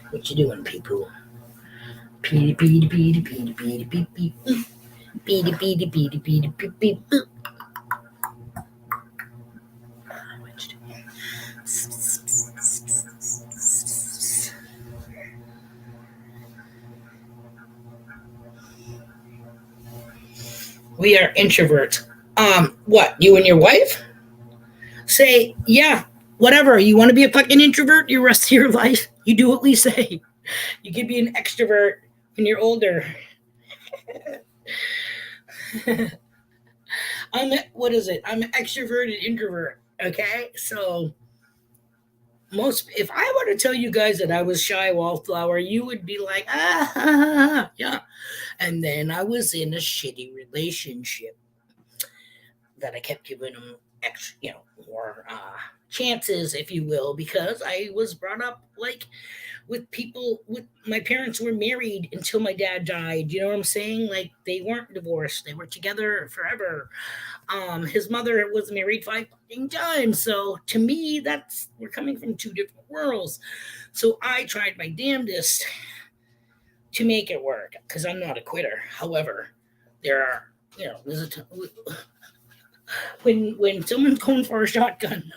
What you doing, people? Petey, Petey, Petey, Petey, Petey, Petey, Petey, Petey, Petey, Petey, Petey, Petey. We are introverts. What? You and your wife? Say, yeah, whatever. You want to be a fucking introvert your rest of your life? You do what we say. You can be an extrovert when you're older. I'm an extroverted introvert. Okay, so if I were to tell you guys that I was shy wallflower, you would be like, yeah. And then I was in a shitty relationship that I kept giving them extra, more chances, if you will, because I was brought up like with my parents were married until my dad died. You know what I'm saying? Like, they weren't divorced, they were together forever. His mother was married 5 times. So to me, we're coming from two different worlds. So I tried my damnedest to make it work because I'm not a quitter. However, there are, when someone's going for a shotgun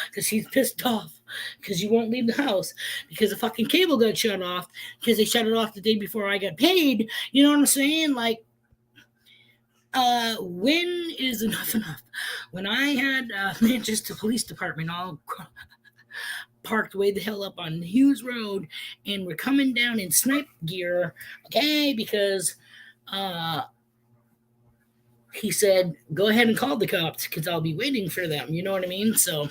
because he's pissed off because you won't leave the house because the fucking cable got shut off because they shut it off the day before I got paid. You know what I'm saying? Like, when is enough enough? When I had Manchester Police Department all parked way the hell up on Hughes Road and we're coming down in snipe gear, okay, because he said, go ahead and call the cops because I'll be waiting for them. You know what I mean? So,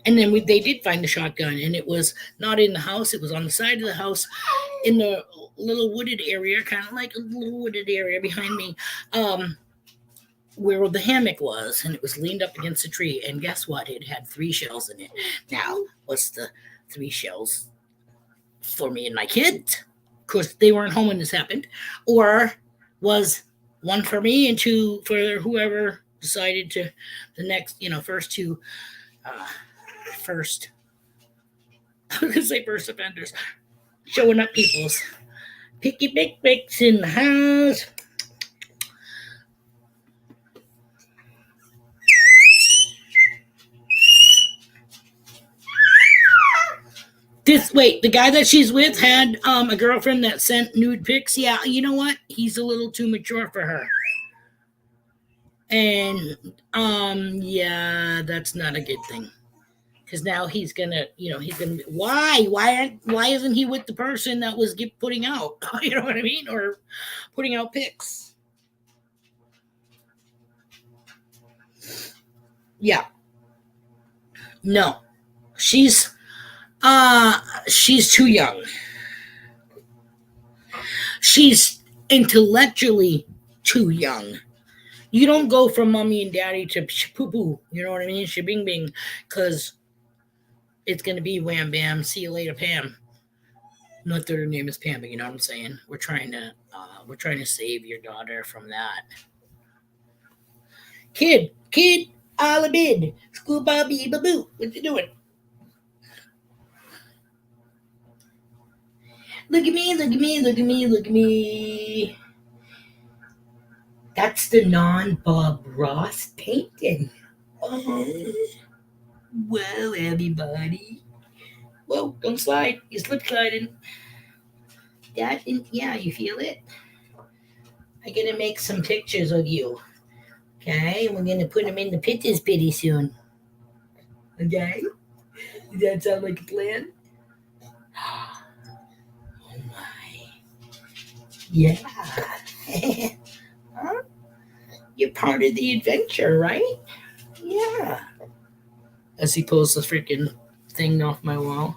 and then they did find the shotgun, and it was not in the house. It was on the side of the house in the little wooded area, kind of like a little wooded area behind me, where the hammock was, and it was leaned up against a tree. And guess what? It had 3 shells in it. Now, what's the 3 shells for me and my kids? Of course, they weren't home when this happened. Or was 1 for me and 2 for whoever decided to the next, first 2 first I was gonna say first offenders showing up peoples. Picky big bakes in the house. The guy that she's with had a girlfriend that sent nude pics. Yeah, you know what? He's a little too mature for her. And yeah, that's not a good thing. Because now he's gonna why isn't he with the person that was putting out, you know what I mean, or putting out pics? Yeah, no, she's too young. She's intellectually too young. You don't go from mommy and daddy to poo poo, you know what I mean, bing bing, because it's going to be wham bam, see you later, Pam. Not that her name is Pam, but you know what I'm saying. We're trying to save your daughter from that. Kid, all a bid, school bobby baboo. What you doing? Look at me, look at me, look at me, look at me. That's the non-Bob Ross painting. Oh. Whoa, everybody. Whoa, don't slide. You slip sliding. Yeah, you feel it? I'm going to make some pictures of you. Okay, we're going to put them in the pictures pretty soon. Okay? Does that sound like a plan? Oh my. Yeah. Huh? You're part of the adventure, right? Yeah. As he pulls the freaking thing off my wall.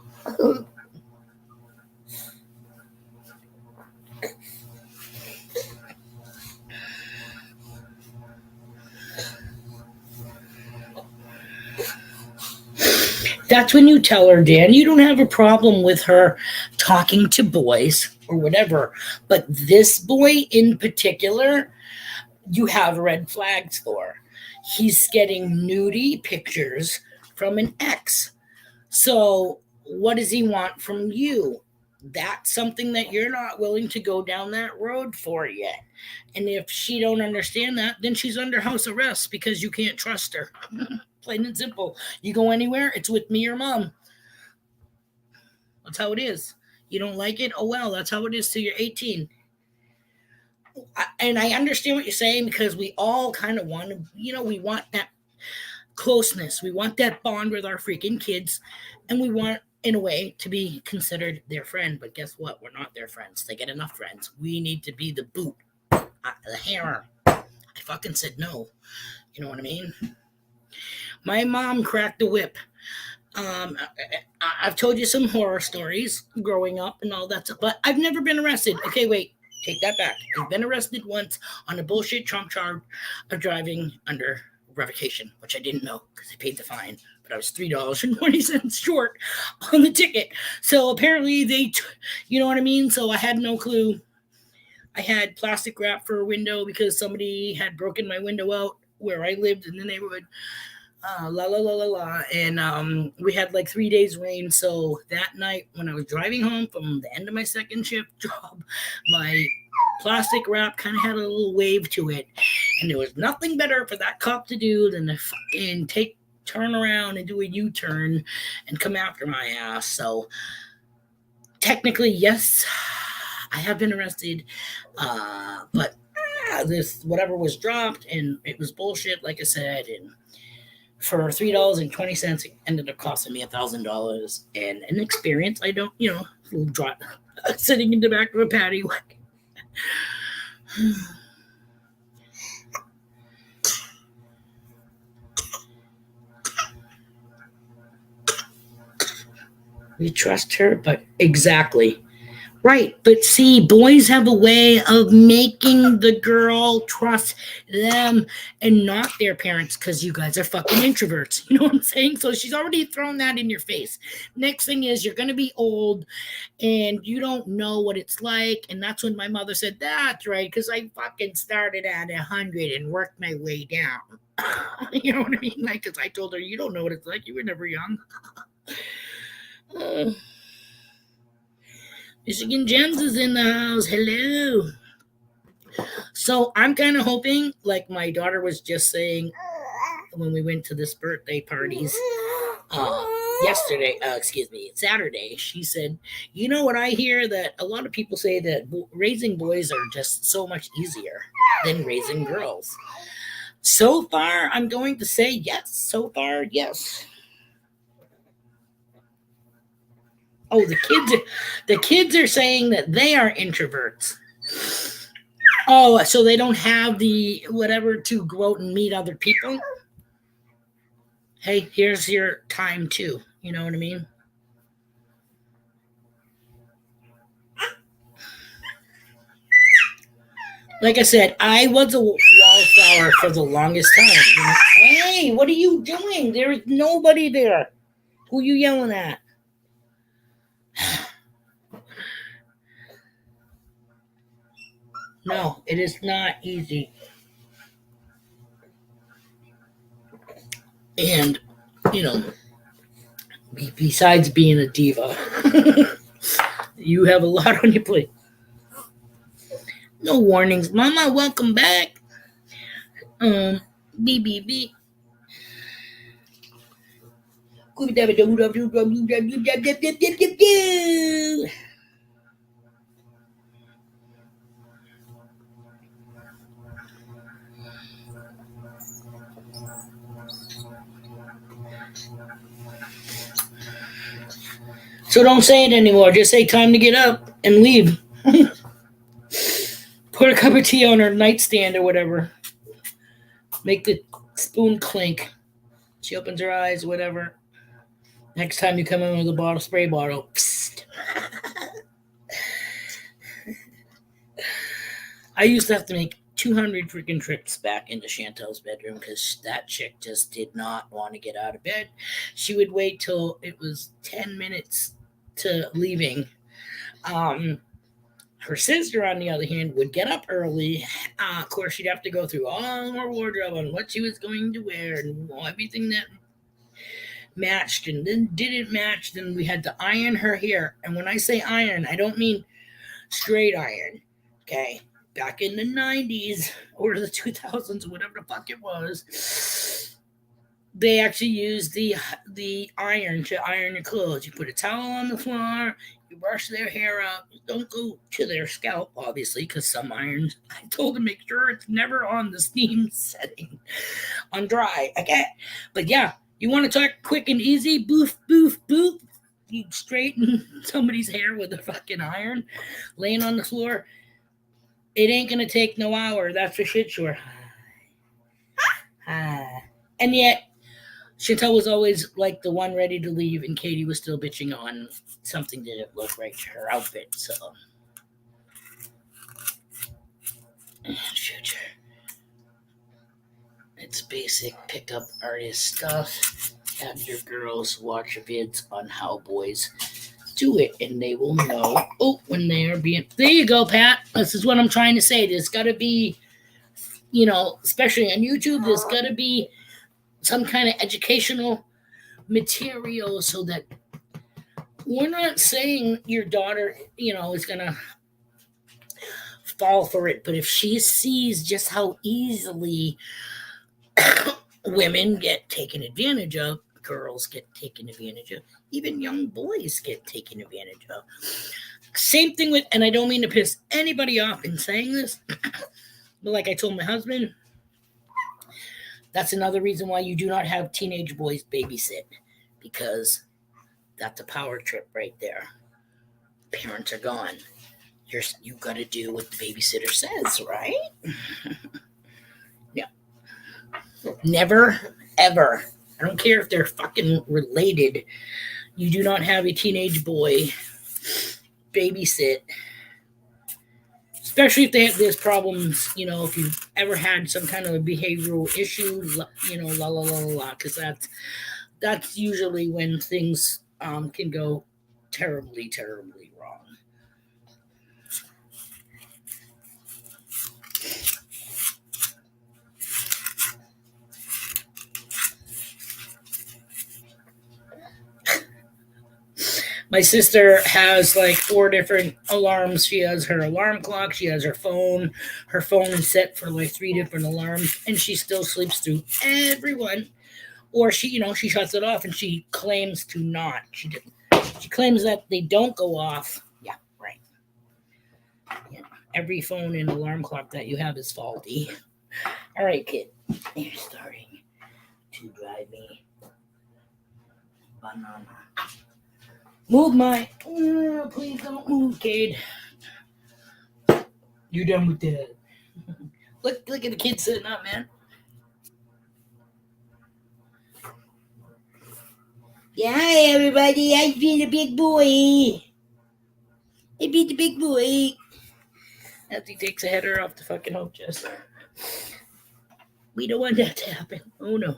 That's when you tell her, Dan, you don't have a problem with her talking to boys or whatever. But this boy in particular, you have red flags for. He's getting nudie pictures from an ex. So what does he want from you? That's something that you're not willing to go down that road for yet. And if she don't understand that, then she's under house arrest because you can't trust her. Plain and simple. You go anywhere, it's with me or mom. That's how it is. You don't like it? Oh, well, that's how it is till you're 18. And I understand what you're saying because we all kind of want to, we want that closeness. We want that bond with our freaking kids. And we want, in a way, to be considered their friend. But guess what? We're not their friends. They get enough friends. We need to be the boot, the hammer. I fucking said no. You know what I mean? My mom cracked the whip. I've told you some horror stories growing up and all that stuff, but I've never been arrested. Okay, wait, take that back. I've been arrested once on a bullshit trump charge of driving under revocation, which I didn't know because I paid the fine, but I was $3.20 short on the ticket. So apparently you know what I mean? So I had no clue. I had plastic wrap for a window because somebody had broken my window out where I lived in the neighborhood. La la la la la. And we had like 3 days rain. So that night when I was driving home from the end of my second shift job, my plastic wrap kind of had a little wave to it. And there was nothing better for that cop to do than to fucking turn around and do a U-turn and come after my ass. So technically, yes, I have been arrested. But this whatever was dropped and it was bullshit, like I said, and for $3.20, it ended up costing me $1,000 and an experience. I don't, sitting in the back of a patio. We trust her, but exactly. Right, but see, boys have a way of making the girl trust them and not their parents because you guys are fucking introverts. You know what I'm saying? So she's already thrown that in your face. Next thing is you're going to be old and you don't know what it's like. And that's when my mother said, that's right, because I fucking started at 100 and worked my way down. You know what I mean? Like, because I told her, you don't know what it's like. You were never young. Michigan Gems is in the house. Hello. So I'm kind of hoping, like my daughter was just saying when we went to this birthday parties Saturday, she said, you know what I hear? That a lot of people say that raising boys are just so much easier than raising girls. So far, I'm going to say yes. So far, yes. Oh, the kids are saying that they are introverts. Oh, so they don't have the whatever to go out and meet other people? Hey, here's your time too. You know what I mean? Like I said, I was a wallflower for the longest time. Hey, what are you doing? There's nobody there. Who you yelling at? No, it is not easy. And, you know, besides being a diva, you have a lot on your plate. No warnings. Mama, welcome back. Beep, beep, beep. So don't say it anymore. Just say time to get up and leave. Put a cup of tea on her nightstand or whatever. Make the spoon clink. She opens her eyes, whatever. Next time you come in with a spray bottle. Psst. I used to have to make 200 freaking trips back into Chantel's bedroom because that chick just did not want to get out of bed. She would wait till it was 10 minutes to leaving. Her sister, on the other hand, would get up early. Of course, she'd have to go through all her wardrobe on what she was going to wear and everything that matched and then didn't match. Then we had to iron her hair. And when I say iron, I don't mean straight iron. Okay. Back in the 90s or the 2000s, whatever the fuck it was, they actually used the iron to iron your clothes. You put a towel on the floor, you brush their hair out. Don't go to their scalp, obviously, because some irons, I told them make sure it's never on the steam setting on dry. Okay. But yeah, you want to talk quick and easy? Boof, boof, boof. You straighten somebody's hair with a fucking iron laying on the floor. It ain't gonna take no hour, that's for shit sure. And yet, Chantel was always like the one ready to leave, and Katie was still bitching on something didn't look right to her outfit. So, future. It's basic pickup artist stuff. Have your girls watch vids on how boys do it, and they will know. Oh, when they are being. There you go, Pat. This is what I'm trying to say. There's got to be, especially on YouTube, there's got to be some kind of educational material so that we're not saying your daughter, is going to fall for it. But if she sees just how easily women get taken advantage of, girls get taken advantage of, even young boys get taken advantage of. Same thing with, and I don't mean to piss anybody off in saying this, but like I told my husband, that's another reason why you do not have teenage boys babysit, because that's a power trip right there. Parents are gone. You got to do what the babysitter says, right? Yeah. Never, ever. I don't care if they're fucking related. You do not have a teenage boy babysit, especially if there's problems. If you've ever had some kind of a behavioral issue, la la la la, because that's usually when things can go terribly, terribly wrong. My sister has like 4 different alarms. She has her alarm clock. She has her phone. Her phone is set for like 3 different alarms, and she still sleeps through every one. Or she shuts it off, and she claims to not. She claims that they don't go off. Yeah, right. Yeah. Every phone and alarm clock that you have is faulty. All right, kid. You're starting to drive me banana. Move please don't move, kid. You're done with that. Look at the kid sitting up, man. Yeah, hi everybody. I beat a big boy. I beat the big boy. As he takes a header off the fucking hope chest. We don't want that to happen. Oh no.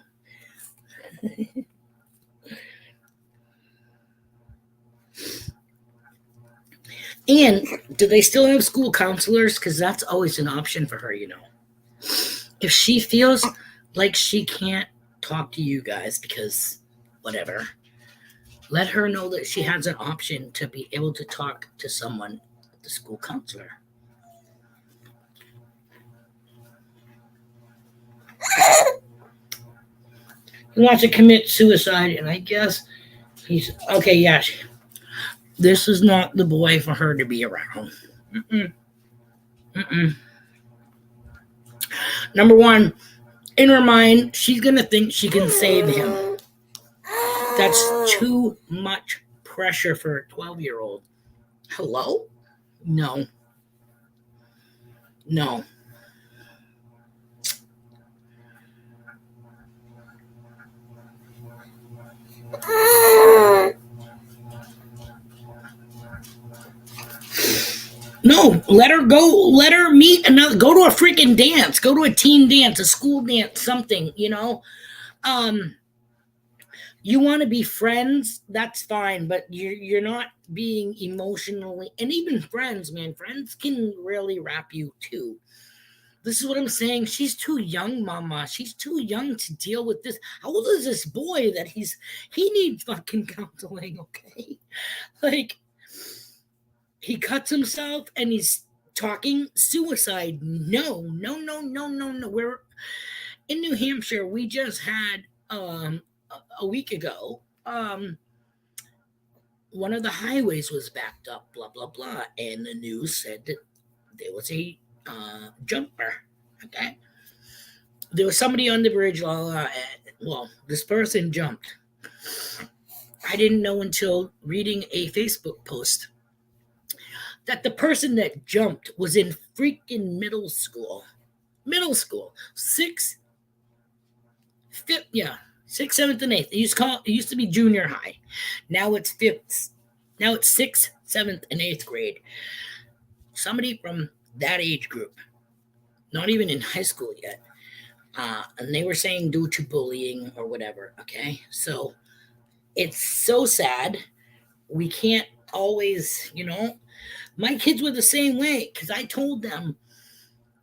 And do they still have school counselors? Because that's always an option for her, If she feels like she can't talk to you guys because whatever, let her know that she has an option to be able to talk to someone, the school counselor. He wants to commit suicide, and I guess he's okay. Yeah, this is not the boy for her to be around. Number one, in her mind, she's gonna think she can save him. That's too much pressure for a 12-year-old. Hello? No. No, let her go. Let her meet another. Go to a freaking dance. Go to a teen dance, a school dance, something. You want to be friends. That's fine, but you're not being emotionally. And even friends, man, friends can really wrap you too. This is what I'm saying. She's too young, Mama. She's too young to deal with this. How old is this boy that he needs fucking counseling? Okay, like. He cuts himself and he's talking suicide. No. We're in New Hampshire. We just had a week ago. One of the highways was backed up. Blah blah blah, and the news said that there was a jumper. Okay, there was somebody on the bridge. Well, this person jumped. I didn't know until reading a Facebook post that the person that jumped was in freaking middle school. 6th, 7th, and 8th. It used to be junior high. Now it's 5th. Now it's 6th, 7th, and 8th grade. Somebody from that age group, not even in high school yet. And they were saying due to bullying or whatever. Okay, so it's so sad. We can't always, my kids were the same way because I told them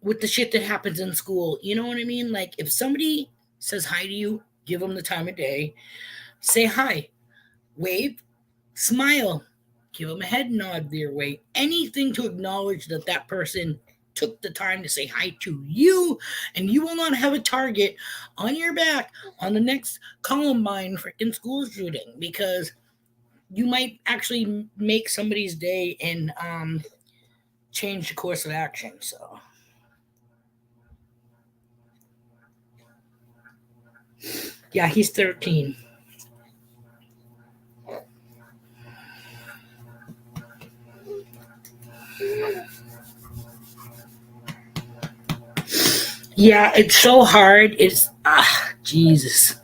with the shit that happens in school. You know what I mean? Like if somebody says hi to you, give them the time of day, say hi, wave, smile, give them a head nod their way. Anything to acknowledge that that person took the time to say hi to you, and you will not have a target on your back on the next Columbine freaking school shooting because you might actually make somebody's day and change the course of action. So, yeah, he's 13. Yeah, it's so hard. It's Jesus.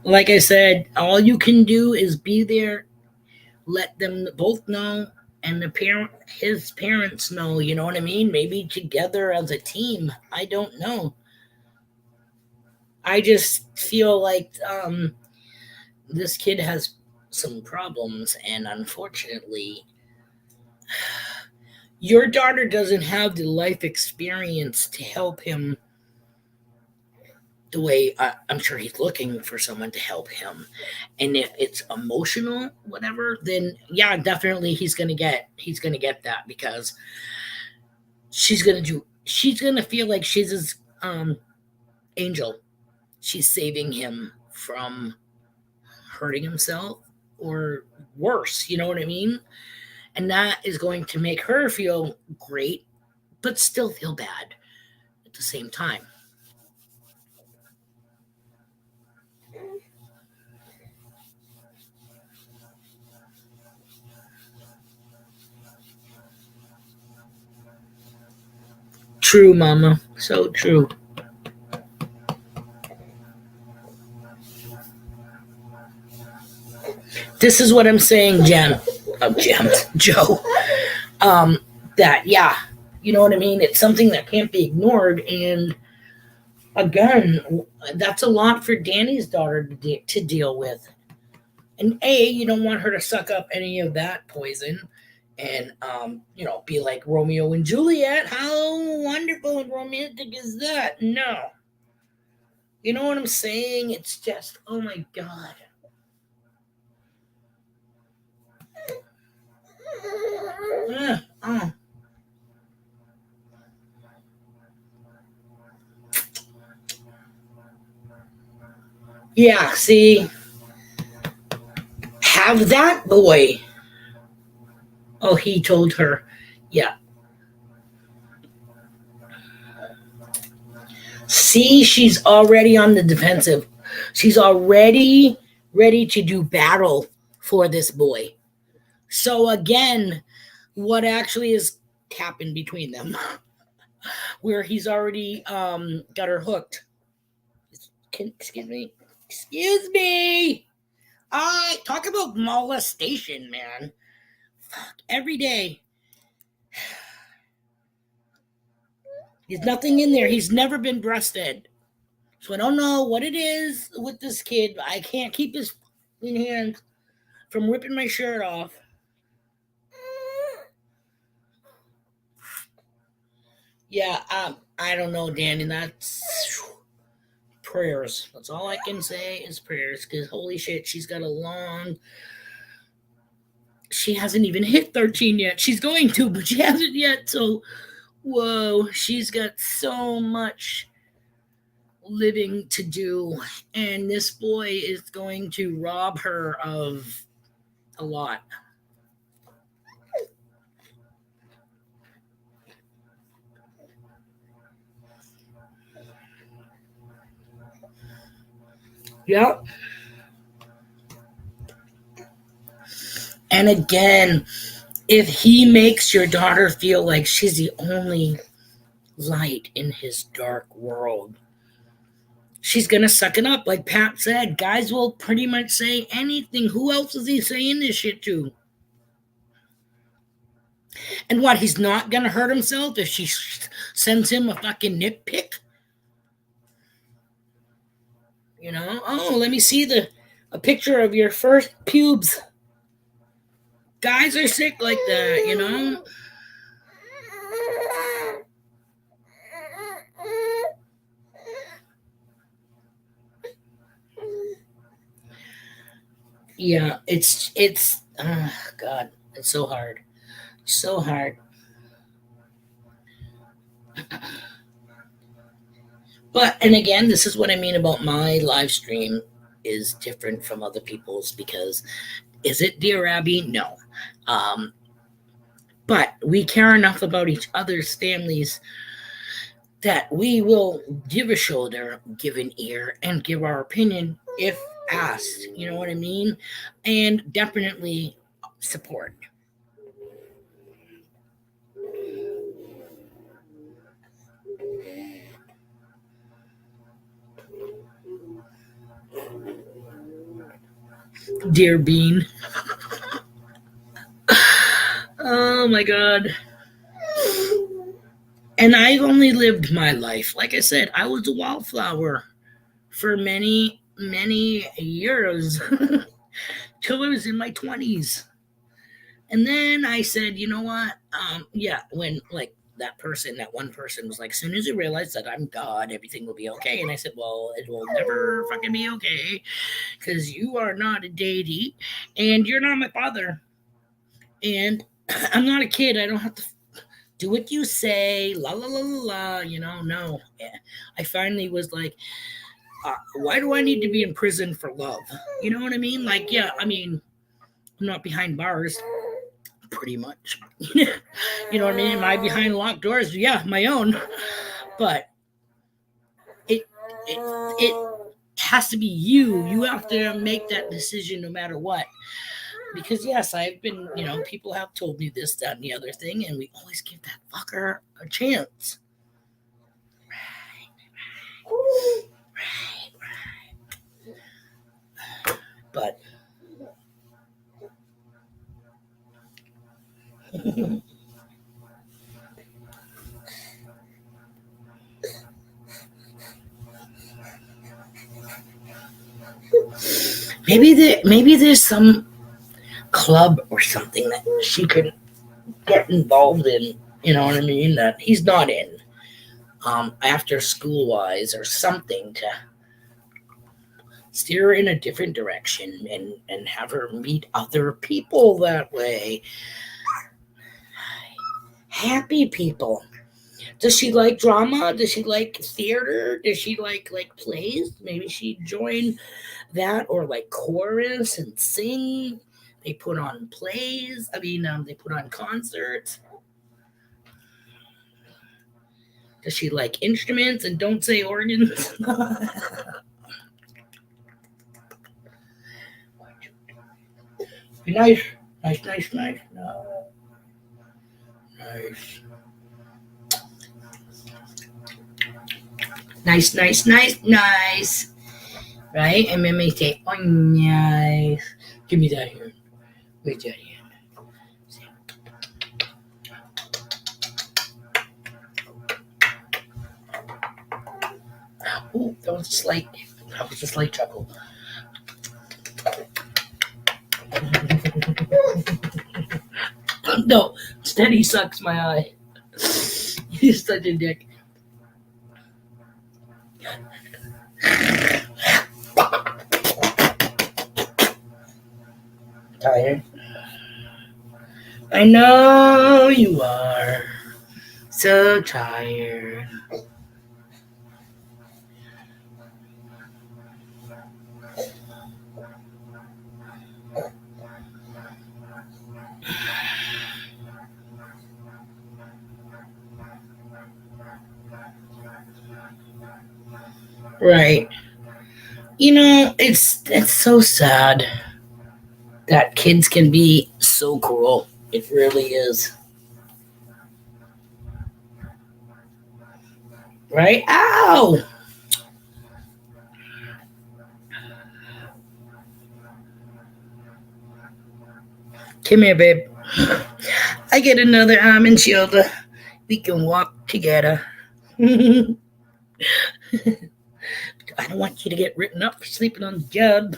Like I said, all you can do is be there, let them both know, and his parents know. You know what I mean? Maybe together as a team. I don't know. I just feel like this kid has some problems, and unfortunately, your daughter doesn't have the life experience to help him the way I'm sure he's looking for someone to help him. And if it's emotional, whatever, then yeah, definitely he's gonna get that because she's gonna feel like she's his angel. She's saving him from hurting himself or worse. You know what I mean? And that is going to make her feel great, but still feel bad at the same time. True, Mama. So true. This is what I'm saying, Jen. Oh, Jen, Joe. Um, that yeah, you know what I mean. It's something that can't be ignored, and again, that's a lot for Danny's daughter to deal with. And you don't want her to suck up any of that poison, and be like Romeo and Juliet. How wonderful and romantic is that? No, you know what I'm saying. It's just, oh my god. Oh. Yeah, see, have that boy. Oh, he told her. Yeah. See, she's already on the defensive. She's already ready to do battle for this boy. So, again, what actually has happened between them? Where he's already got her hooked. Excuse me. Excuse me. I talk about molestation, man. Fuck, every day. There's nothing in there. He's never been breastfed. So I don't know what it is with this kid. I can't keep his hands from ripping my shirt off. Yeah, I don't know, Danny. That's prayers. That's all I can say is prayers. Because holy shit, she's got a long. She hasn't even hit 13 yet. She's going to, but she hasn't yet. So, whoa, she's got so much living to do, and this boy is going to rob her of a lot. Yep. And again, if he makes your daughter feel like she's the only light in his dark world, she's gonna suck it up. Like Pat said, guys will pretty much say anything. Who else is he saying this shit to? And what, he's not gonna hurt himself if she sends him a fucking nitpick? Oh, let me see a picture of your first pubes. Guys are sick like that, you know? Yeah, it's God, it's so hard. So hard. But and again, this is what I mean about my live stream is different from other people's because is it Dear Abby? No. Um, but we care enough about each other's families that we will give a shoulder, give an ear, and give our opinion if asked. You know what I mean? And definitely support. Dear Bean. Oh my God. And I've only lived my life. Like I said, I was a wildflower for many, many years till I was in my 20s. And then I said, you know what? Yeah, when like that one person was like, as soon as you realize that I'm God, everything will be okay. And I said, well, it will never fucking be okay because you are not a deity and you're not my father. And I'm not a kid. I don't have to do what you say, la la la la la, you know, no. I finally was like, why do I need to be in prison for love? You know what I mean? Like, yeah, I mean, I'm not behind bars, pretty much. You know what I mean? Am I behind locked doors? Yeah, my own. But it it has to be you. You have to make that decision no matter what. Because yes, I've been, you know, people have told me this, that, and the other thing, and we always give that fucker a chance. Right, right. But maybe there's some club or something that she could get involved in. You know what I mean? That he's not in. After school wise or something to steer her in a different direction and have her meet other people that way. Happy people. Does she like drama? Does she like theater? Does she like plays? Maybe she join that or like chorus and sing. They put on plays. I mean, they put on concerts. Does she like instruments and don't say organs? Nice, nice, nice, nice. No. Nice. Nice, nice, nice, nice. Right? And then they say, oh, nice. Give me that here. Wait that here. Oh, that was a slight chuckle. No, instead he sucks my eye. He's such a dick. Tired? I know you are so tired. Right. You know, it's so sad that kids can be so cruel. It really is. Right? Ow! Come here, babe. I get another arm and shoulder. We can walk together. I don't want you to get written up for sleeping on the job.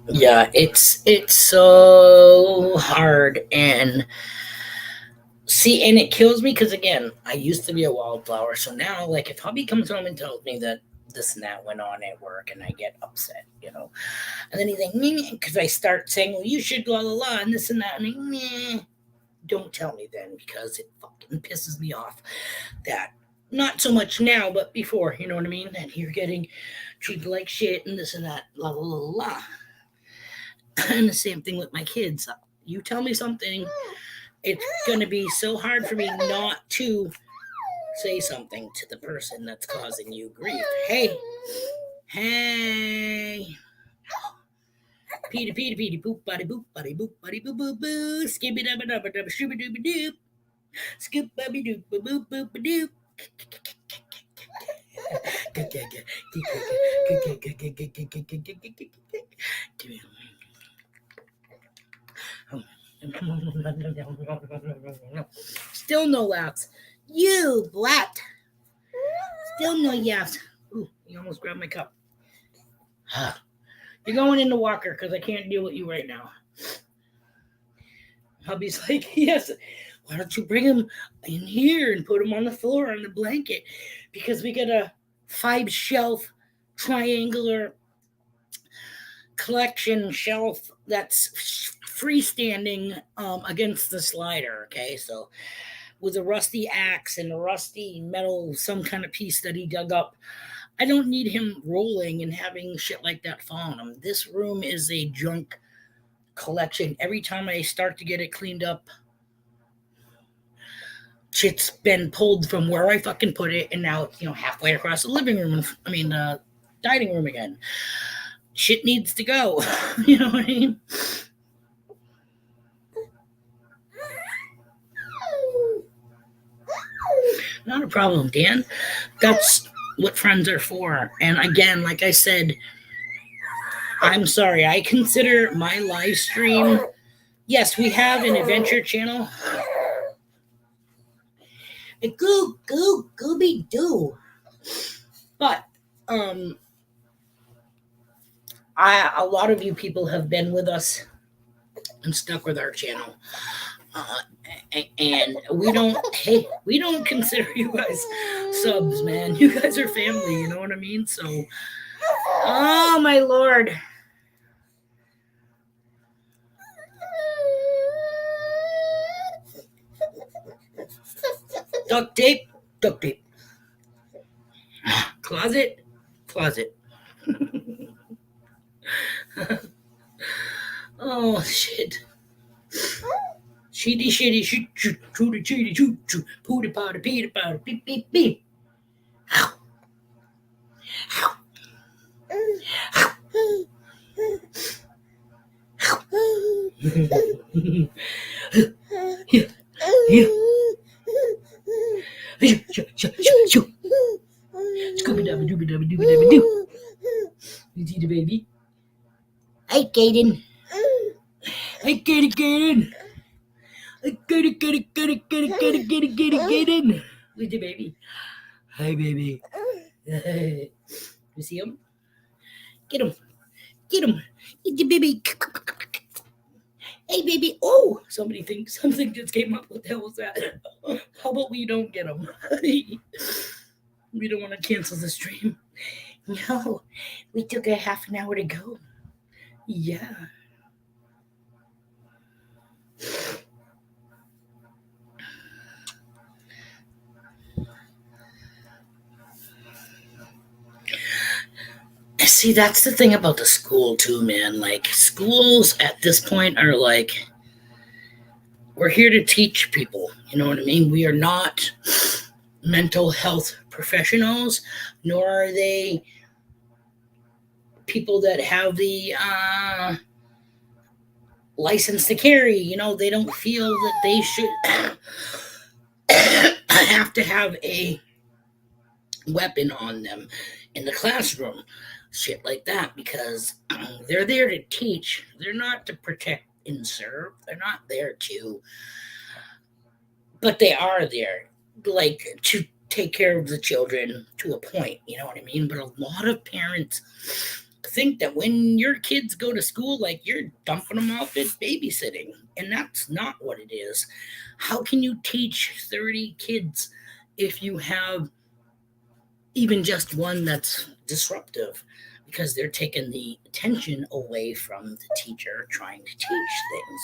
Yeah, it's so hard. And see, and it kills me because again, I used to be a wildflower. So now, like, if hubby comes home and tells me that this and that went on at work, and I get upset, and then he's like, because I start saying, well, you should la la la, and this and that, and I'm like, meh, don't tell me then because it fucking pisses me off. That not so much now, but before, you know what I mean? That you're getting treated like shit and this and that, la la la la. And the same thing with my kids. You tell me something, it's gonna be so hard for me not to say something to the person that's causing you grief. Hey, hey. Peter, Peter, Peter, boop, buddy, boop, buddy, boop, buddy, boop, boop, boo, skibby dubba dubba dubba, shooby dooby doop, scoop, bubby doop, boop, boop, boop, doop. Still no laughs. You blat. Still no yaps. Ooh, you almost grabbed my cup. You're going in the walker because I can't deal with you right now. Hubby's like, yes. Why don't you bring him in here and put him on the floor on the blanket? Because we got a 5-shelf triangular collection shelf that's freestanding against the slider. Okay, so with a rusty axe and a rusty metal, some kind of piece that he dug up. I don't need him rolling and having shit like that fall on him. This room is a junk collection. Every time I start to get it cleaned up, shit's been pulled from where I fucking put it, and now it's halfway across the living room. Dining room again. Shit needs to go. You know what I mean? Not a problem, Dan. That's what friends are for. And again, like I said, I'm sorry. I consider my live stream. Yes, we have an adventure channel. Gooby doo. But a lot of you people have been with us and stuck with our channel. And we don't consider you guys subs, man. You guys are family, you know what I mean? So, oh my lord. Duct tape. Closet. Oh shit. Shitty, shoot, shoot, pooty powder, peter powder, beep, beep, beep. Ow. Ow. Ow. Yeah. Scooby dooby dooby dooby dooby dooby doo. You see the baby? Hey, Kaden. Hey, Kaden. Get in. With the baby. Hi, baby. You see him? Get him. Get the baby. Hey, baby. Oh, something just came up. What the hell was that? How about we don't get him? We don't want to cancel the stream. No, we took a half an hour to go. Yeah. See, that's the thing about the school too, man. Like, schools at this point are like, we're here to teach people. You know what I mean? We are not mental health professionals, nor are they people that have the license to carry. They don't feel that they should have to have a weapon on them in the classroom. Shit like that, because they're there to teach. They're not to protect and serve. They're not there to, but they are there, like, to take care of the children to a point. You know what I mean? But a lot of parents think that when your kids go to school, like you're dumping them off at babysitting, and that's not what it is. How can you teach 30 kids if you have even just one that's disruptive? Because they're taking the attention away from the teacher trying to teach things.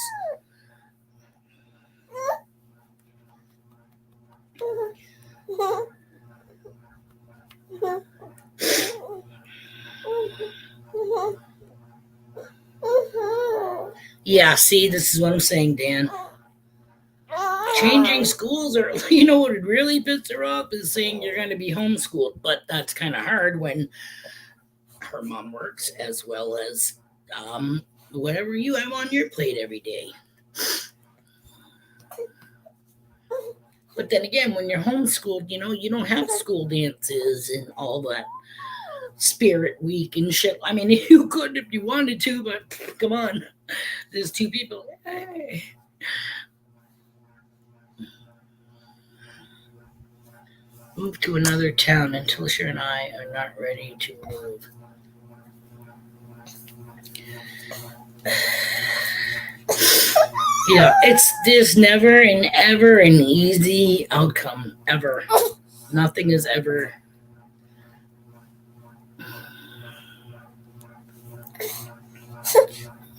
Yeah, see, this is what I'm saying, Dan. Changing schools, or you know what would really piss her off is saying you're going to be homeschooled, but that's kind of hard when her mom works as well as whatever you have on your plate every day. But then again, when you're homeschooled, you don't have school dances and all that spirit week and shit. I mean, you could if you wanted to, but come on. There's two people. Hey. Move to another town until Alicia and I are not ready to move. Yeah, there's never and ever an easy outcome, ever. Nothing is ever.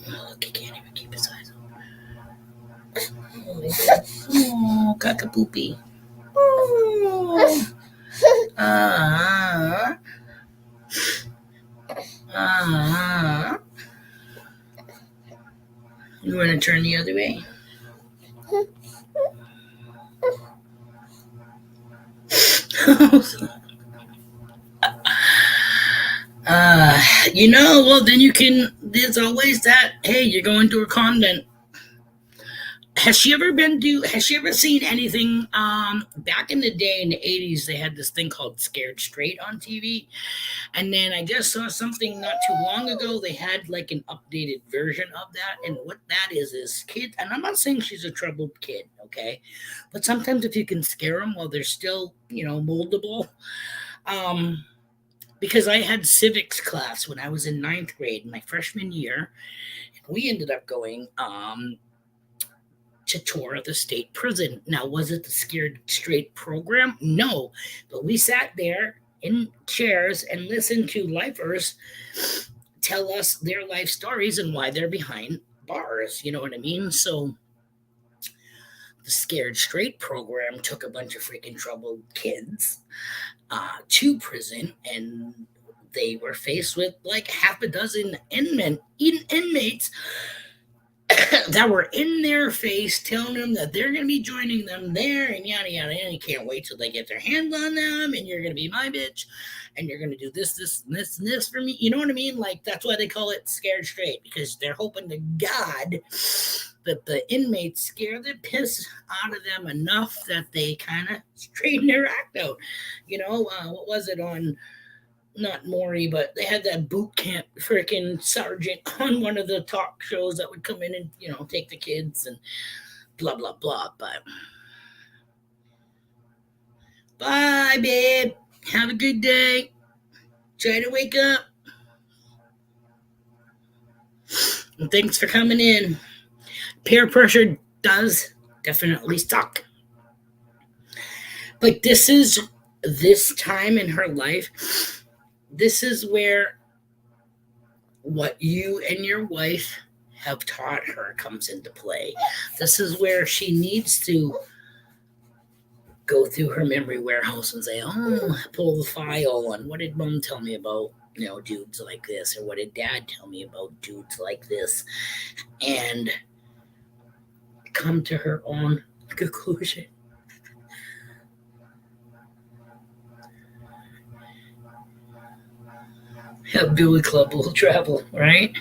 Look, he can't even keep his eyes open. Oh, cock-a-poopy. You want to turn the other way? Well, then there's always that, hey, you're going to a convent. Has she ever seen anything, back in the day in the 80s, they had this thing called Scared Straight on TV. And then I just saw something not too long ago. They had like an updated version of that. And what that is kids, and I'm not saying she's a troubled kid, okay? But sometimes if you can scare them while they're still, moldable. Because I had civics class when I was in 9th grade, my freshman year. And we ended up going, to tour the state prison. Now, was it the Scared Straight program? No, but we sat there in chairs and listened to lifers tell us their life stories and why they're behind bars. You know what I mean? So the Scared Straight program took a bunch of freaking troubled kids to prison, and they were faced with like half a dozen inmates that were in their face telling them that they're going to be joining them there and yada yada, and you can't wait till they get their hands on them, and you're going to be my bitch, and you're going to do this and this for me. You know what I mean? Like, that's why they call it Scared Straight, because they're hoping to God that the inmates scare the piss out of them enough that they kind of straighten their act out. What was it on? Not Maury, but they had that boot camp freaking sergeant on one of the talk shows that would come in and, take the kids and blah, blah, blah. But bye, babe. Have a good day. Try to wake up. And thanks for coming in. Peer pressure does definitely suck. But this time in her life, this is where what you and your wife have taught her comes into play. This is where she needs to go through her memory warehouse and say, pull the file on what did mom tell me about, dudes like this, or what did dad tell me about dudes like this, and come to her own conclusion. Billy Club will travel, right?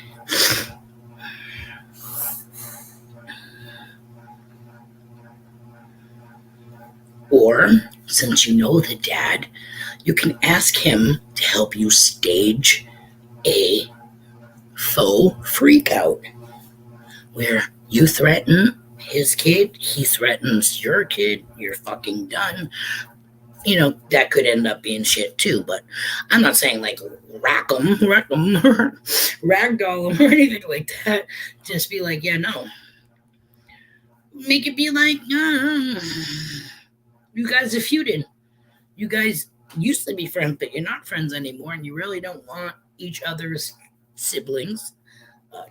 Or, since you know the dad, you can ask him to help you stage a faux freak out where you threaten his kid, he threatens your kid, you're fucking done. that could end up being shit too. But I'm not saying like rack them, ragdoll them, or anything like that. Just be like, yeah, no. Make it be like, you guys are feuding. You guys used to be friends, but you're not friends anymore, and you really don't want each other's siblings,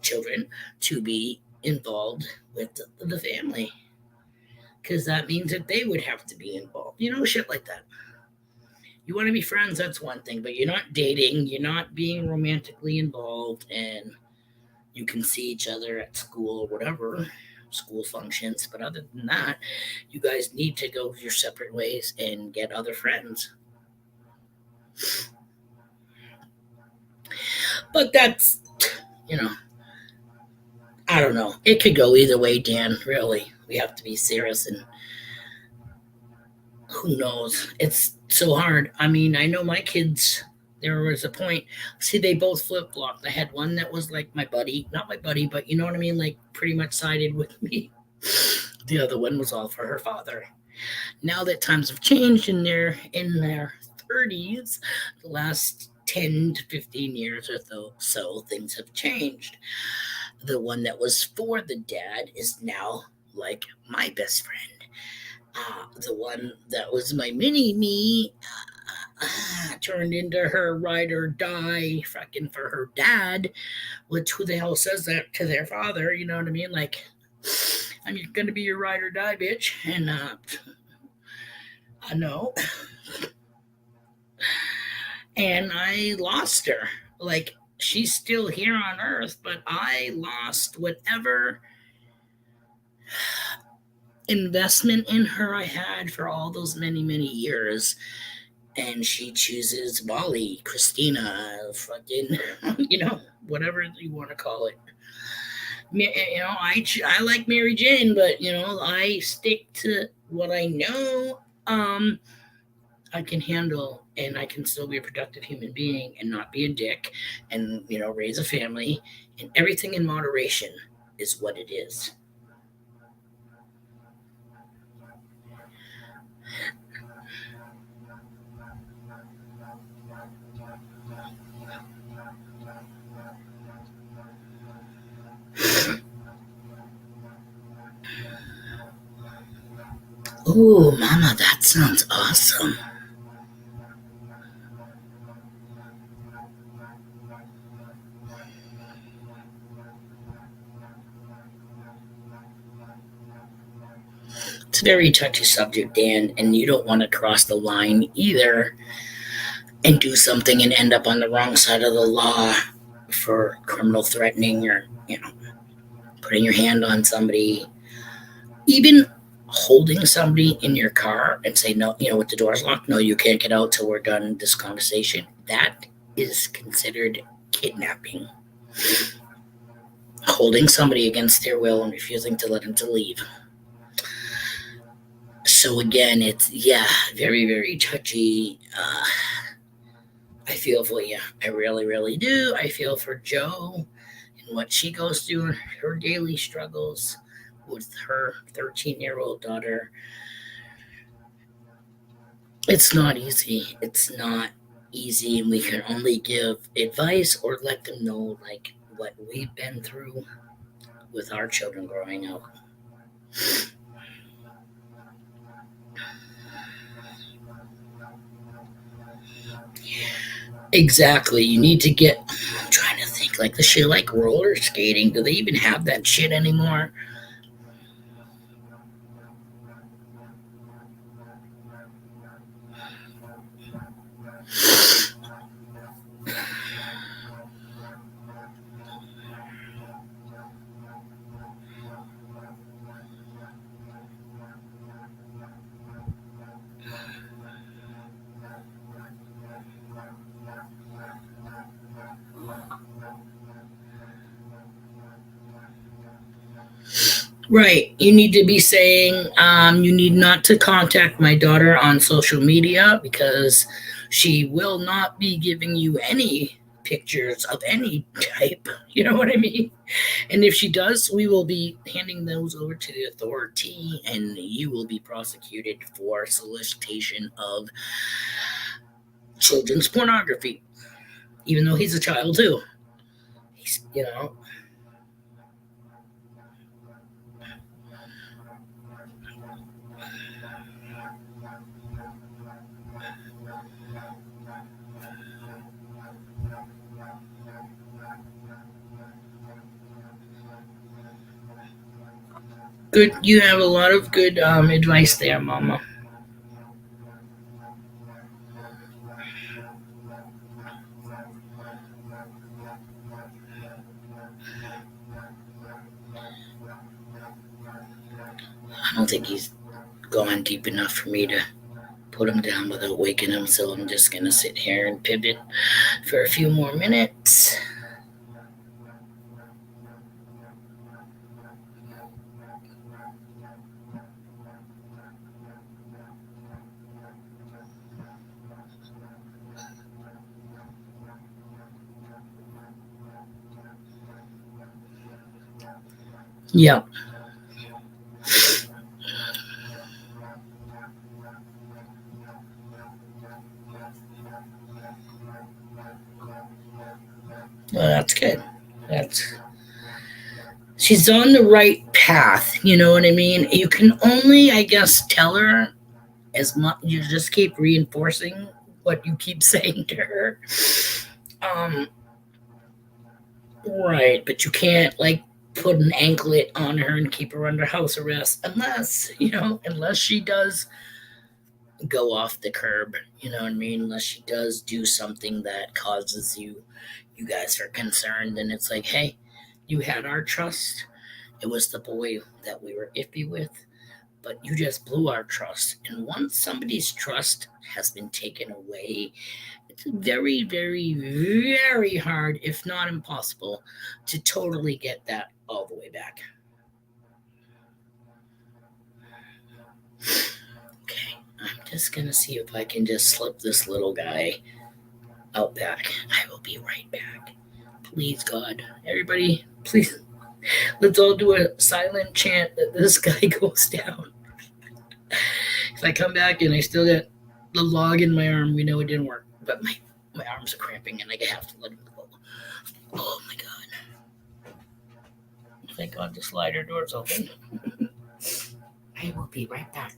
children, to be involved with the family. Because that means that they would have to be involved. Shit like that. You want to be friends, that's one thing, but you're not dating, you're not being romantically involved, and you can see each other at school or whatever, school functions. But other than that, you guys need to go your separate ways and get other friends. But that's, I don't know. It could go either way, Dan, really. We have to be serious, and who knows? It's so hard. I mean, I know my kids, there was a point, see, they both flip flopped. I had one that was like my buddy, not my buddy, but you know what I mean? Like pretty much sided with me. The other one was all for her father. Now that times have changed and they're in their 30s, the last 10 to 15 years or so, things have changed. The one that was for the dad is now like my best friend. The one that was my mini me turned into her ride or die fucking for her dad, which who the hell says that to their father? You know what I mean? Like, I'm gonna be your ride or die, bitch. And I know. And I lost her. Like, she's still here on earth, but I lost whatever investment in her I had for all those many, many years. And she chooses Molly, Christina, fucking, whatever you want to call it. I like Mary Jane, but I stick to what I know I can handle, and I can still be a productive human being and not be a dick, and raise a family, and everything in moderation is what it is. Oh, Mama, that sounds awesome. It's a very touchy subject, Dan, and you don't want to cross the line either and do something and end up on the wrong side of the law for criminal threatening or, putting your hand on somebody. Even holding somebody in your car and say, no, with the doors locked, no, you can't get out till we're done this conversation. That is considered kidnapping. Holding somebody against their will and refusing to let them to leave. So again, it's, very, very touchy. I feel for you. I really, really do. I feel for Jo and what she goes through and her daily struggles with her 13-year-old daughter. It's not easy. It's not easy, and we can only give advice or let them know, like, what we've been through with our children growing up. Exactly. You need to get, I'm trying to think, like the shit like roller skating. Do they even have that shit anymore? Right. You need to be saying, you need not to contact my daughter on social media because she will not be giving you any pictures of any type. You know what I mean? And if she does, we will be handing those over to the authority, and you will be prosecuted for solicitation of children's pornography, even though he's a child too. He's, you know, good. You have a lot of good advice there, Mama. I don't think he's gone deep enough for me to put him down without waking him, so I'm just gonna sit here and pivot for a few more minutes. Yeah, well, that's good. That's she's on the right path. You know what I mean? You can only, I guess, tell her as much. You just keep reinforcing what you keep saying to her. Um, right, but you can't like put an anklet on her and keep her under house arrest unless unless she does go off the curb. You know what I mean? Unless she does do something that causes you guys are concerned, and it's like, hey, you had our trust. It was the boy that we were iffy with, but you just blew our trust. And once somebody's trust has been taken away, it's very, very, very hard, if not impossible, to totally get that all the way back. Okay, I'm just gonna see if I can just slip this little guy out back. I will be right back. Please, God. Everybody, please, let's all do a silent chant that this guy goes down. If I come back and I still got the log in my arm, we know it didn't work. But my arms are cramping and I have to let him go. Oh my God. Thank God the slider door's open. I will be right back.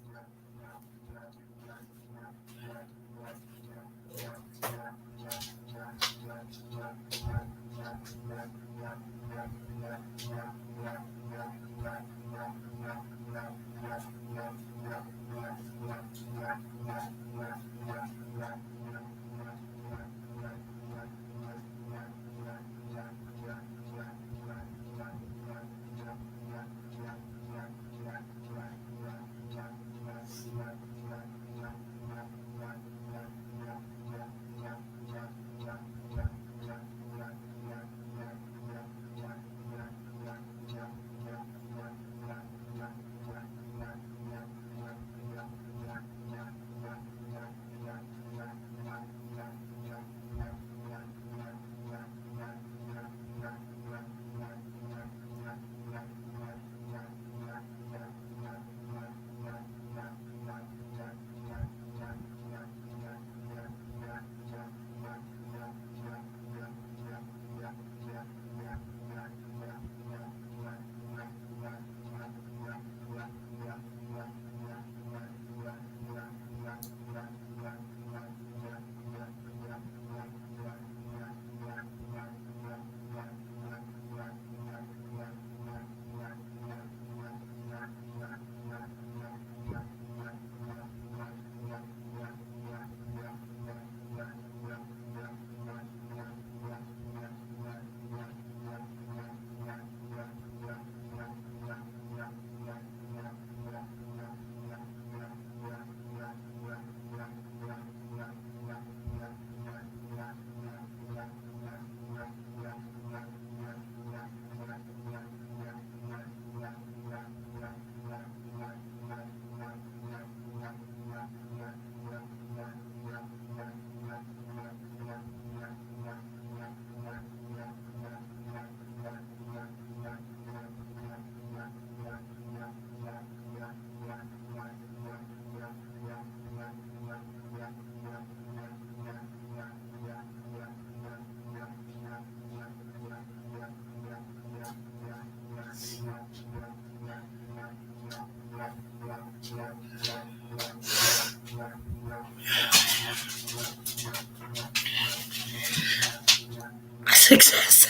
success.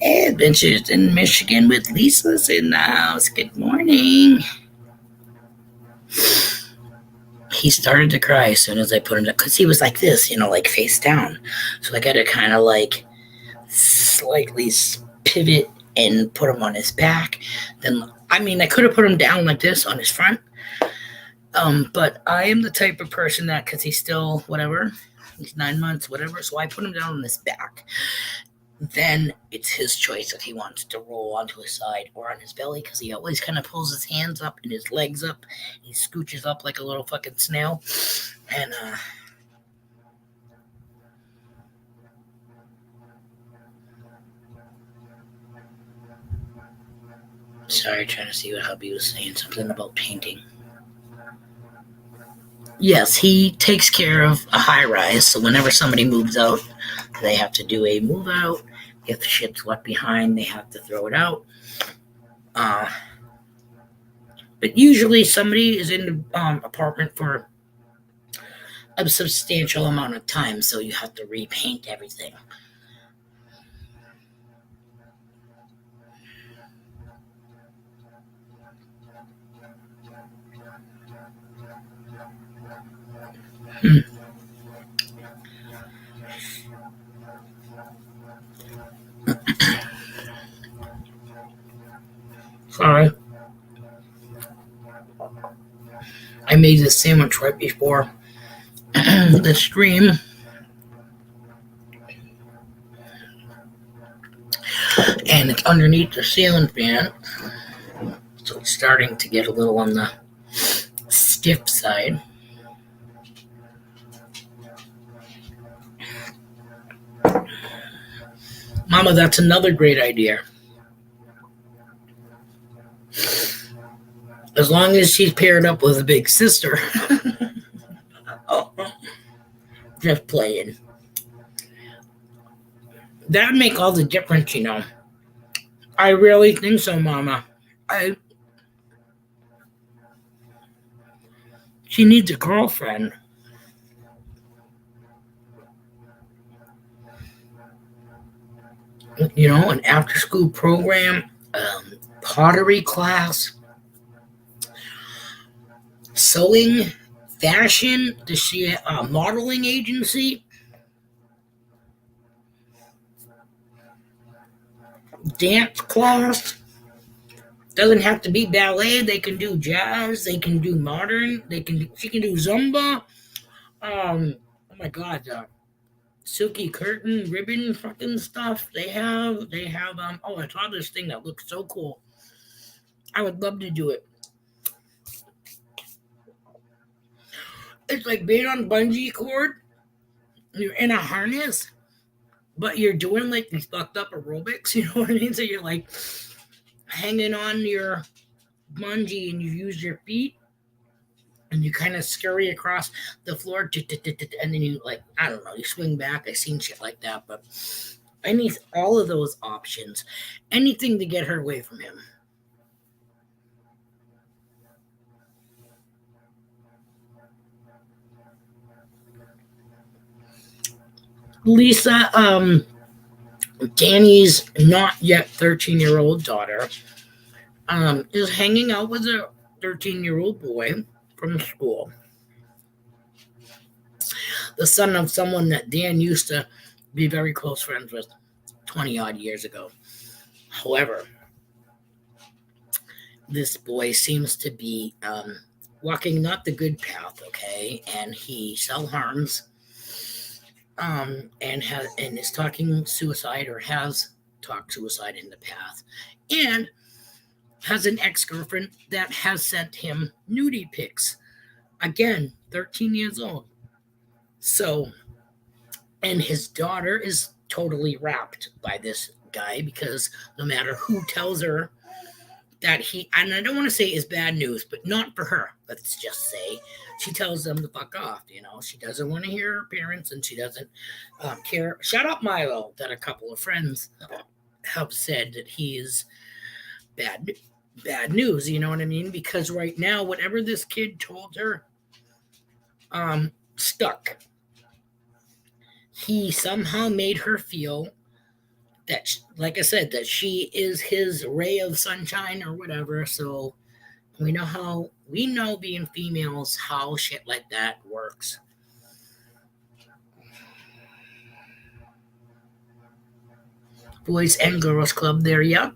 Adventures in Michigan with Lisa's in the house. Good morning. He started to cry as soon as I put him down because he was like this, like face down. So I got to kind of like slightly pivot and put him on his back. Then, I could have put him down like this on his front. But I am the type of person that, because he's still whatever, he's 9 months, whatever. So I put him down on his back. Then it's his choice if he wants to roll onto his side or on his belly, because he always kind of pulls his hands up and his legs up. He scooches up like a little fucking snail. And, sorry, trying to see what hubby was saying. Something about painting. Yes, he takes care of a high rise. So whenever somebody moves out, they have to do a move out. If the shit's left behind, they have to throw it out. But usually somebody is in the apartment for a substantial amount of time, so you have to repaint everything. Sorry. I made this sandwich right before the stream. And it's underneath the ceiling fan. So it's starting to get a little on the stiff side. Mama, that's another great idea. As long as she's paired up with a big sister. Oh, just playing. That'd make all the difference, I really think so, Mama. She needs a girlfriend. An after-school program, pottery class, sewing, fashion. Does she have a modeling agency? Dance class. Doesn't have to be ballet. They can do jazz. They can do modern. She can do Zumba. Oh my God, silky curtain ribbon fucking stuff. They have. Oh, I saw this thing that looks so cool. I would love to do it. It's like being on bungee cord. You're in a harness, but you're doing like these fucked up aerobics. You know what I mean? So you're like hanging on your bungee and you use your feet and you kind of scurry across the floor and then you you swing back. I've seen shit like that, but I need all of those options. Anything to get her away from him. Lisa, Danny's not yet 13-year-old daughter, is hanging out with a 13-year-old boy from school. The son of someone that Dan used to be very close friends with 20-odd years ago. However, this boy seems to be walking not the good path, okay? And he self-harms. And is talking suicide or has talked suicide in the past, and has an ex-girlfriend that has sent him nudie pics. Again, 13 years old. So, and his daughter is totally wrapped by this guy because no matter who tells her that and I don't want to say is bad news, but not for her, let's just say, she tells them to fuck off. She doesn't want to hear her parents and she doesn't care. Shut up, Milo, that a couple of friends have said that he's bad news, you know what I mean? Because right now, whatever this kid told her, stuck. He somehow made her feel that, like I said, that she is his ray of sunshine or whatever. So we know being females how shit like that works. Boys and Girls Club there, yep.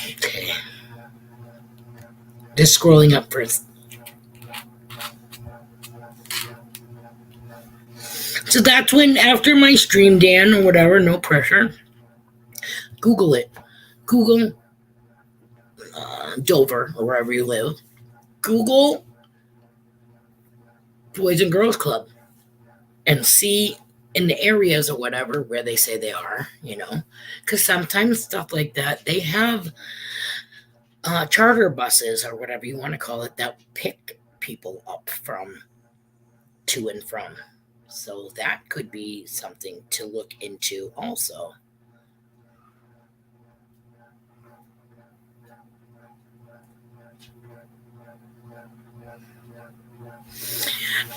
Okay. Just scrolling up first. So that's when, after my stream, Dan, or whatever, no pressure, Google it. Google Dover, or wherever you live. Google Boys and Girls Club and see in the areas or whatever where they say they are, because sometimes stuff like that, they have charter buses or whatever you want to call it that pick people up from to and from. So that could be something to look into also.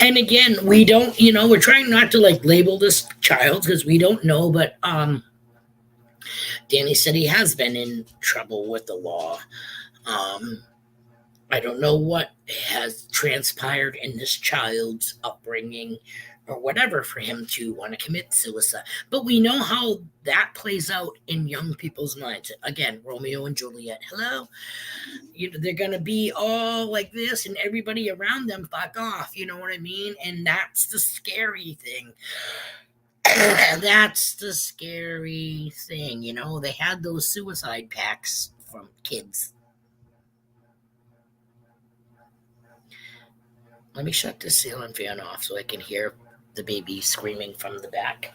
And again, we don't, we're trying not to like label this child because we don't know, but Danny said he has been in trouble with the law. I don't know what has transpired in this child's upbringing or whatever for him to want to commit suicide. But we know how that plays out in young people's minds. Again, Romeo and Juliet. Hello? They're going to be all like this and everybody around them fuck off. You know what I mean? And that's the scary thing. That's the scary thing. They had those suicide pacts from kids. Let me shut the ceiling fan off so I can hear the baby screaming from the back.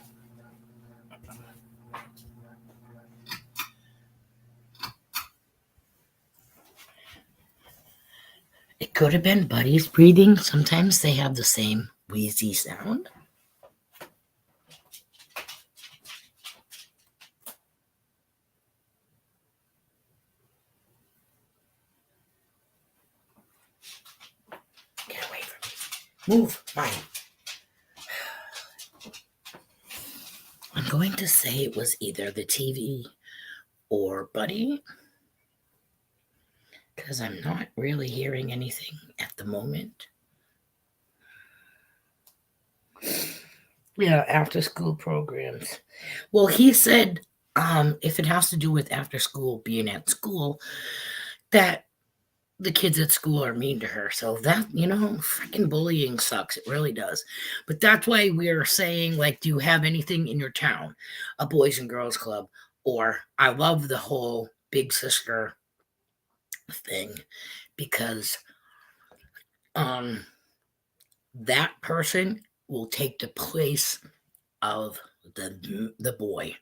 It could have been Buddy's breathing. Sometimes they have the same wheezy sound. Get away from me. Move, mine. I'm going to say it was either the TV or Buddy, because I'm not really hearing anything at the moment. Yeah, after school programs. Well, he said if it has to do with after school, being at school, that the kids at school are mean to her. So that, freaking bullying sucks. It really does. But that's why we're saying, like, do you have anything in your town? A Boys and Girls Club. Or I love the whole big sister thing because that person will take the place of the boy.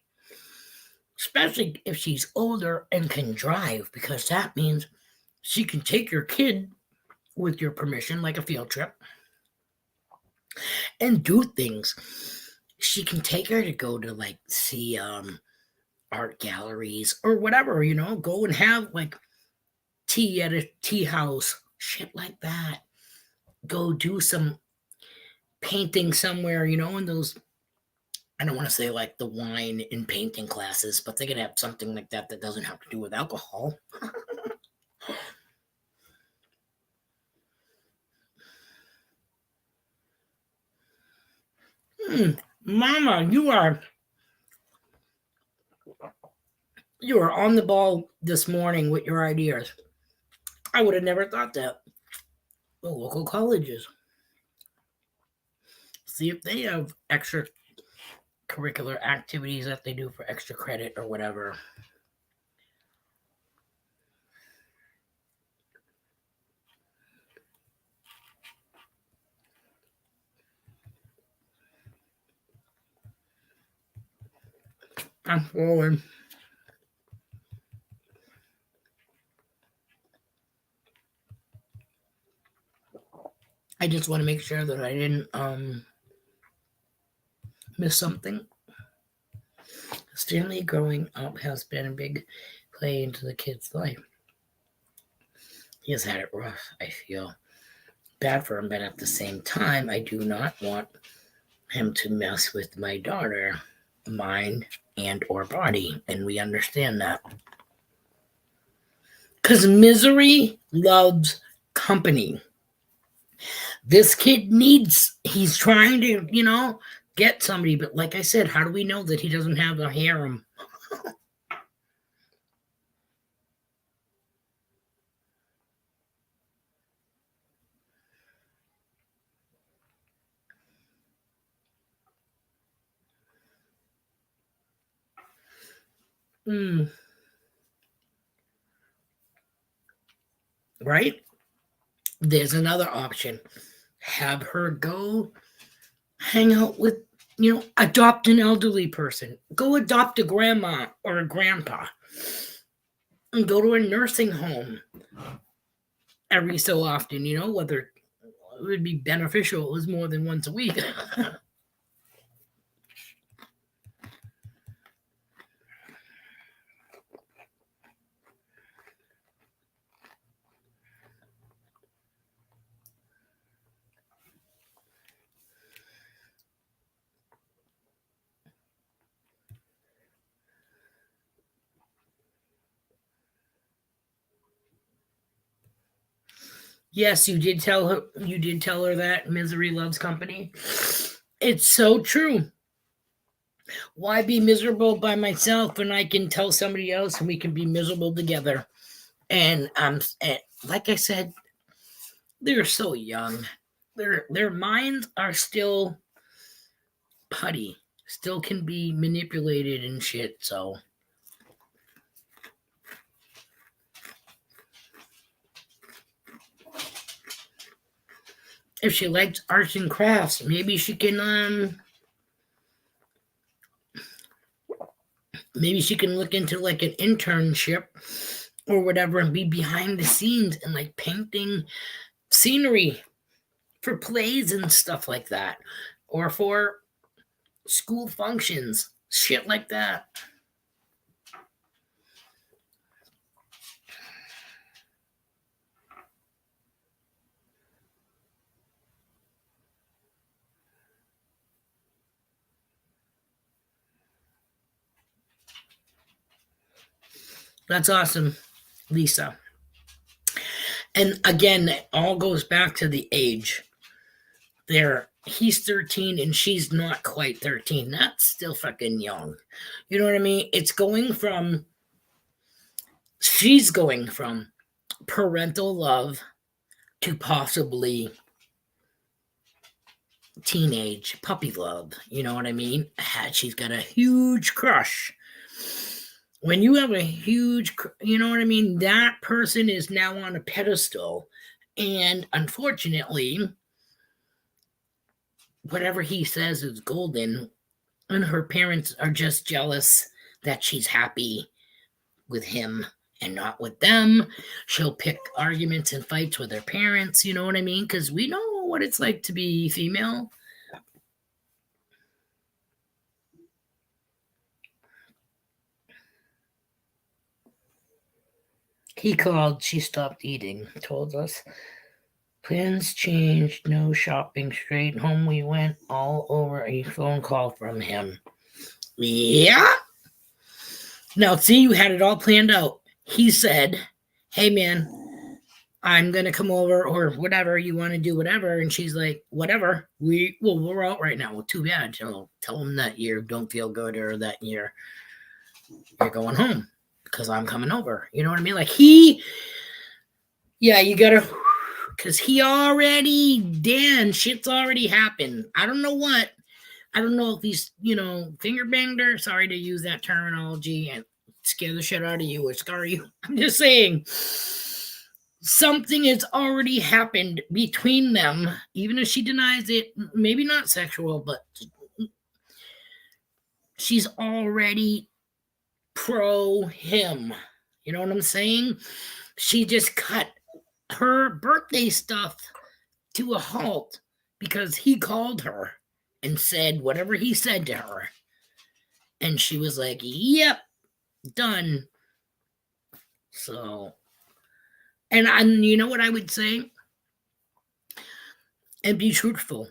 Especially if she's older and can drive, because that means she can take your kid with your permission, like a field trip, and do things. She can take her to go to like see art galleries or whatever, go and have like tea at a tea house, shit like that. Go do some painting somewhere, in those, I don't want to say like the wine and painting classes, but they could have something like that that doesn't have to do with alcohol. Mama, you are on the ball this morning with your ideas. I would have never thought that. The local colleges. See if they have extracurricular activities that they do for extra credit or whatever. I'm forward. I just want to make sure that I didn't miss something. Stanley growing up has been a big play into the kid's life. He has had it rough. I feel bad for him, but at the same time, I do not want him to mess with my daughter, mind and or body, and we understand that. Because misery loves company. This kid he's trying to, get somebody, but like I said, how do we know that he doesn't have a harem? Right? There's another option. Have her go hang out with, adopt an elderly person. Go adopt a grandma or a grandpa. And go to a nursing home every so often, whether it would be beneficial it was more than once a week. Yes, you did tell her that misery loves company. It's so true. Why be miserable by myself when I can tell somebody else and we can be miserable together? And like I said, they're so young. Their minds are still putty, still can be manipulated and shit. So if she likes arts and crafts, maybe she can look into like an internship or whatever and be behind the scenes and like painting scenery for plays and stuff like that, or for school functions, shit like that. That's awesome, Lisa. And again, it all goes back to the age. He's 13 and she's not quite 13. That's still fucking young. You know what I mean? She's going from parental love to possibly teenage puppy love. You know what I mean? She's got a huge crush. When you have a huge, you know what I mean? That person is now on a pedestal. And unfortunately, whatever he says is golden. And her parents are just jealous that she's happy with him and not with them. She'll pick arguments and fights with her parents, you know what I mean? Because we know what it's like to be female. He called, she stopped eating, told us. Plans changed, no shopping, straight home we went, all over a phone call from him. Yeah. Now, see, you had it all planned out. He said, hey, man, I'm going to come over or whatever. You want to do whatever. And she's like, whatever. We're out right now. Well, too bad. So tell him that you don't feel good or that you're going home because I'm coming over. You know what I mean? Like you got to, because shit's already happened. I don't know what. I don't know if he's, finger banged her. Sorry to use that terminology and scare the shit out of you or scar you. I'm just saying something has already happened between them, even if she denies it. Maybe not sexual, but she's already pro him. You know what I'm saying? She just cut her birthday stuff to a halt because he called her and said whatever he said to her. And she was like, yep, done. So, and you know what I would say? And be truthful.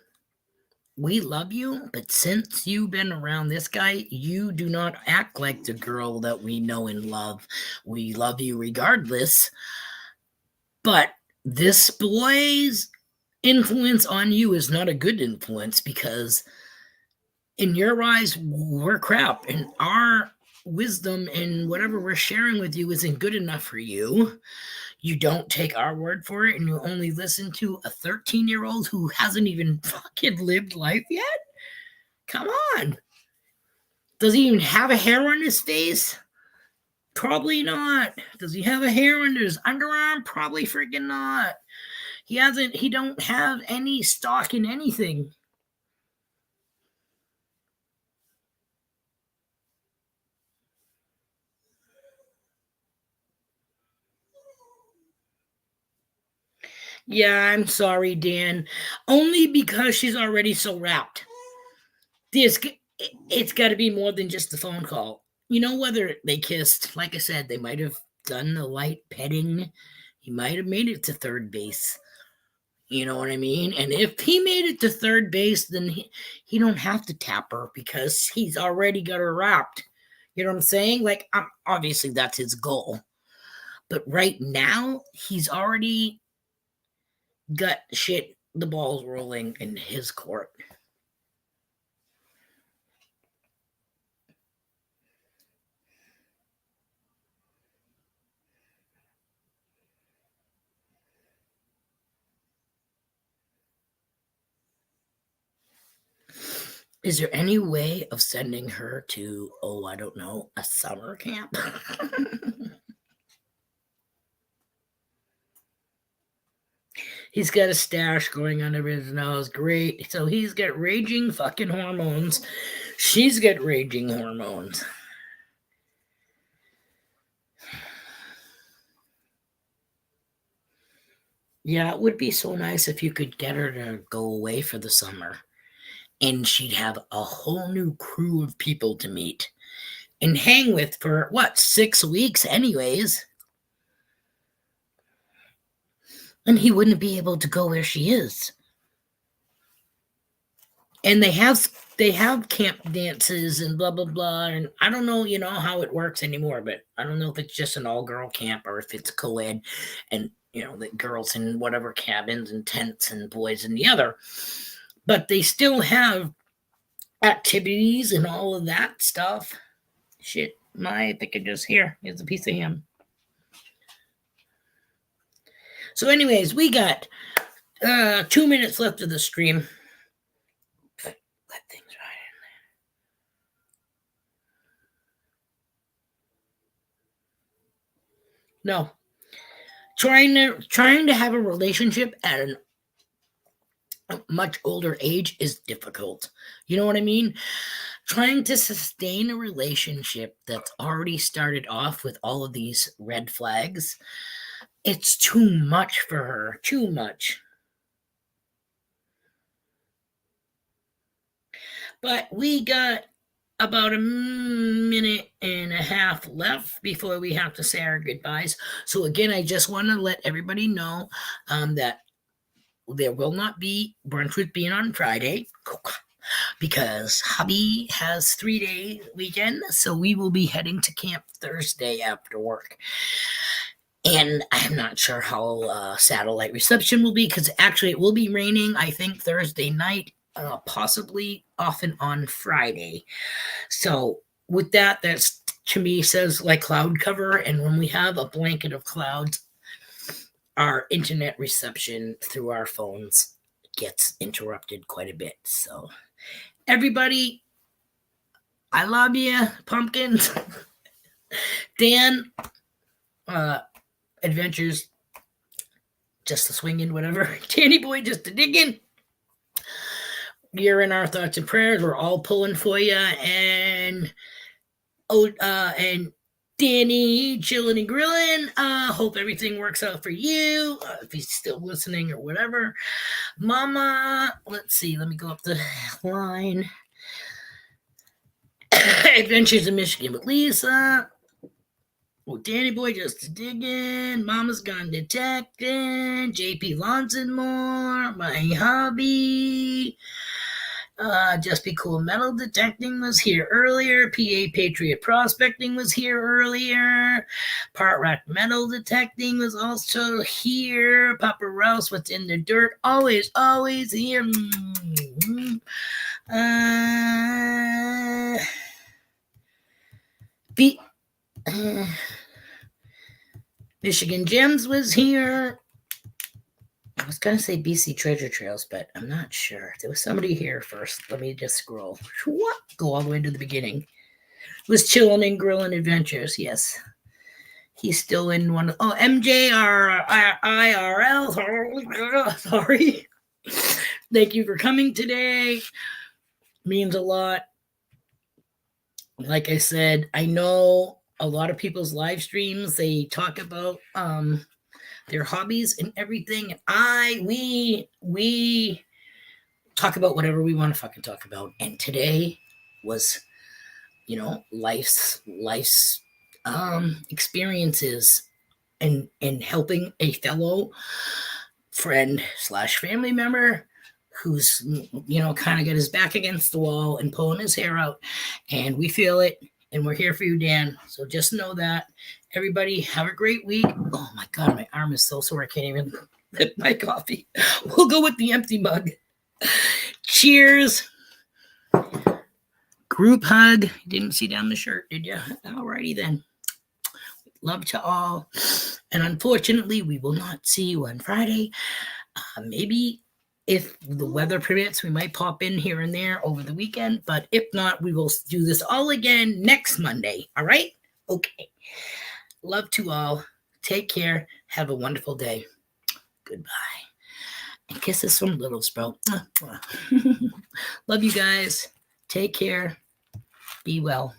We love you, but since you've been around this guy, you do not act like the girl that we know and love. We love you regardless, but this boy's influence on you is not a good influence because in your eyes, we're crap, and our wisdom and whatever we're sharing with you isn't good enough for you. You don't take our word for it, and you only listen to a 13-year-old who hasn't even fucking lived life yet? Come on. Does he even have a hair on his face? Probably not. Does he have a hair under his underarm? Probably freaking not. He don't have any stock in anything. Yeah, I'm sorry, Dan. Only because she's already so wrapped. It's got to be more than just the phone call. You know, whether they kissed, like I said, they might have done the light petting. He might have made it to third base. You know what I mean? And if he made it to third base, then he don't have to tap her because he's already got her wrapped. You know what I'm saying? Like, obviously that's his goal. But right now, he's already got the ball's rolling in his court. Is there any way of sending her to, I don't know, a summer camp? He's got a stash going under his nose. Great. So he's got raging fucking hormones. She's got raging hormones. Yeah, it would be so nice if you could get her to go away for the summer. And she'd have a whole new crew of people to meet and hang with for, 6 weeks anyways. And he wouldn't be able to go where she is. And they have camp dances and blah blah blah, and I don't know, how it works anymore, but I don't know if it's just an all-girl camp or if it's co-ed, and the girls in whatever cabins and tents and boys in the other, but they still have activities and all of that stuff. Shit, I think here's a piece of ham. So anyways, we got 2 minutes left of the stream. Let things right in there. No. Trying to have a relationship at a much older age is difficult. You know what I mean? Trying to sustain a relationship that's already started off with all of these red flags, it's too much for her. Too much. But we got about a minute and a half left before we have to say our goodbyes. So again, I just want to let everybody know that there will not be Brunch with Bean on Friday because hubby has 3-day weekend. So we will be heading to camp Thursday after work. And I'm not sure how satellite reception will be because actually it will be raining, I think, Thursday night, possibly off and on Friday. So with that to me says like cloud cover. And when we have a blanket of clouds, our internet reception through our phones gets interrupted quite a bit. So everybody, I love you, pumpkins. Dan, Adventures, just a swinging, whatever. Danny Boy, just a digging. You're in our thoughts and prayers. We're all pulling for you. And Danny, chilling and grilling. Hope everything works out for you. If he's still listening or whatever. Mama, let's see. Let me go up the line. Adventures in Michigan with Lisa. Oh, Danny Boy just digging. Mama's gone detecting. JP Lonson more. My hobby. Just Be Cool Metal Detecting was here earlier. PA Patriot Prospecting was here earlier. Part Rock Metal Detecting was also here. Papa Rouse, What's in the Dirt? Always, always here. Michigan Gems was here. I was going to say BC Treasure Trails, but I'm not sure. There was somebody here first. Let me just scroll. What? Go all the way to the beginning. It was Chillin' and Grillin' Adventures. Yes. He's still in one. Oh, MJRIRL. Sorry. Thank you for coming today. Means a lot. Like I said, I know a lot of people's live streams, they talk about their hobbies and everything. We talk about whatever we want to fucking talk about. And today was, life's experiences and helping a fellow friend / family member who's, kind of got his back against the wall and pulling his hair out. And we feel it. And we're here for you, Dan. So just know that. Everybody, have a great week. Oh, my God. My arm is so sore. I can't even sip my coffee. We'll go with the empty mug. Cheers. Group hug. You didn't see down the shirt, did you? All righty then. Love to all. And unfortunately, we will not see you on Friday. Maybe if the weather permits, we might pop in here and there over the weekend. But if not, we will do this all again next Monday. All right? Okay. Love to all. Take care. Have a wonderful day. Goodbye. And kisses from Little Sprout. Love you guys. Take care. Be well.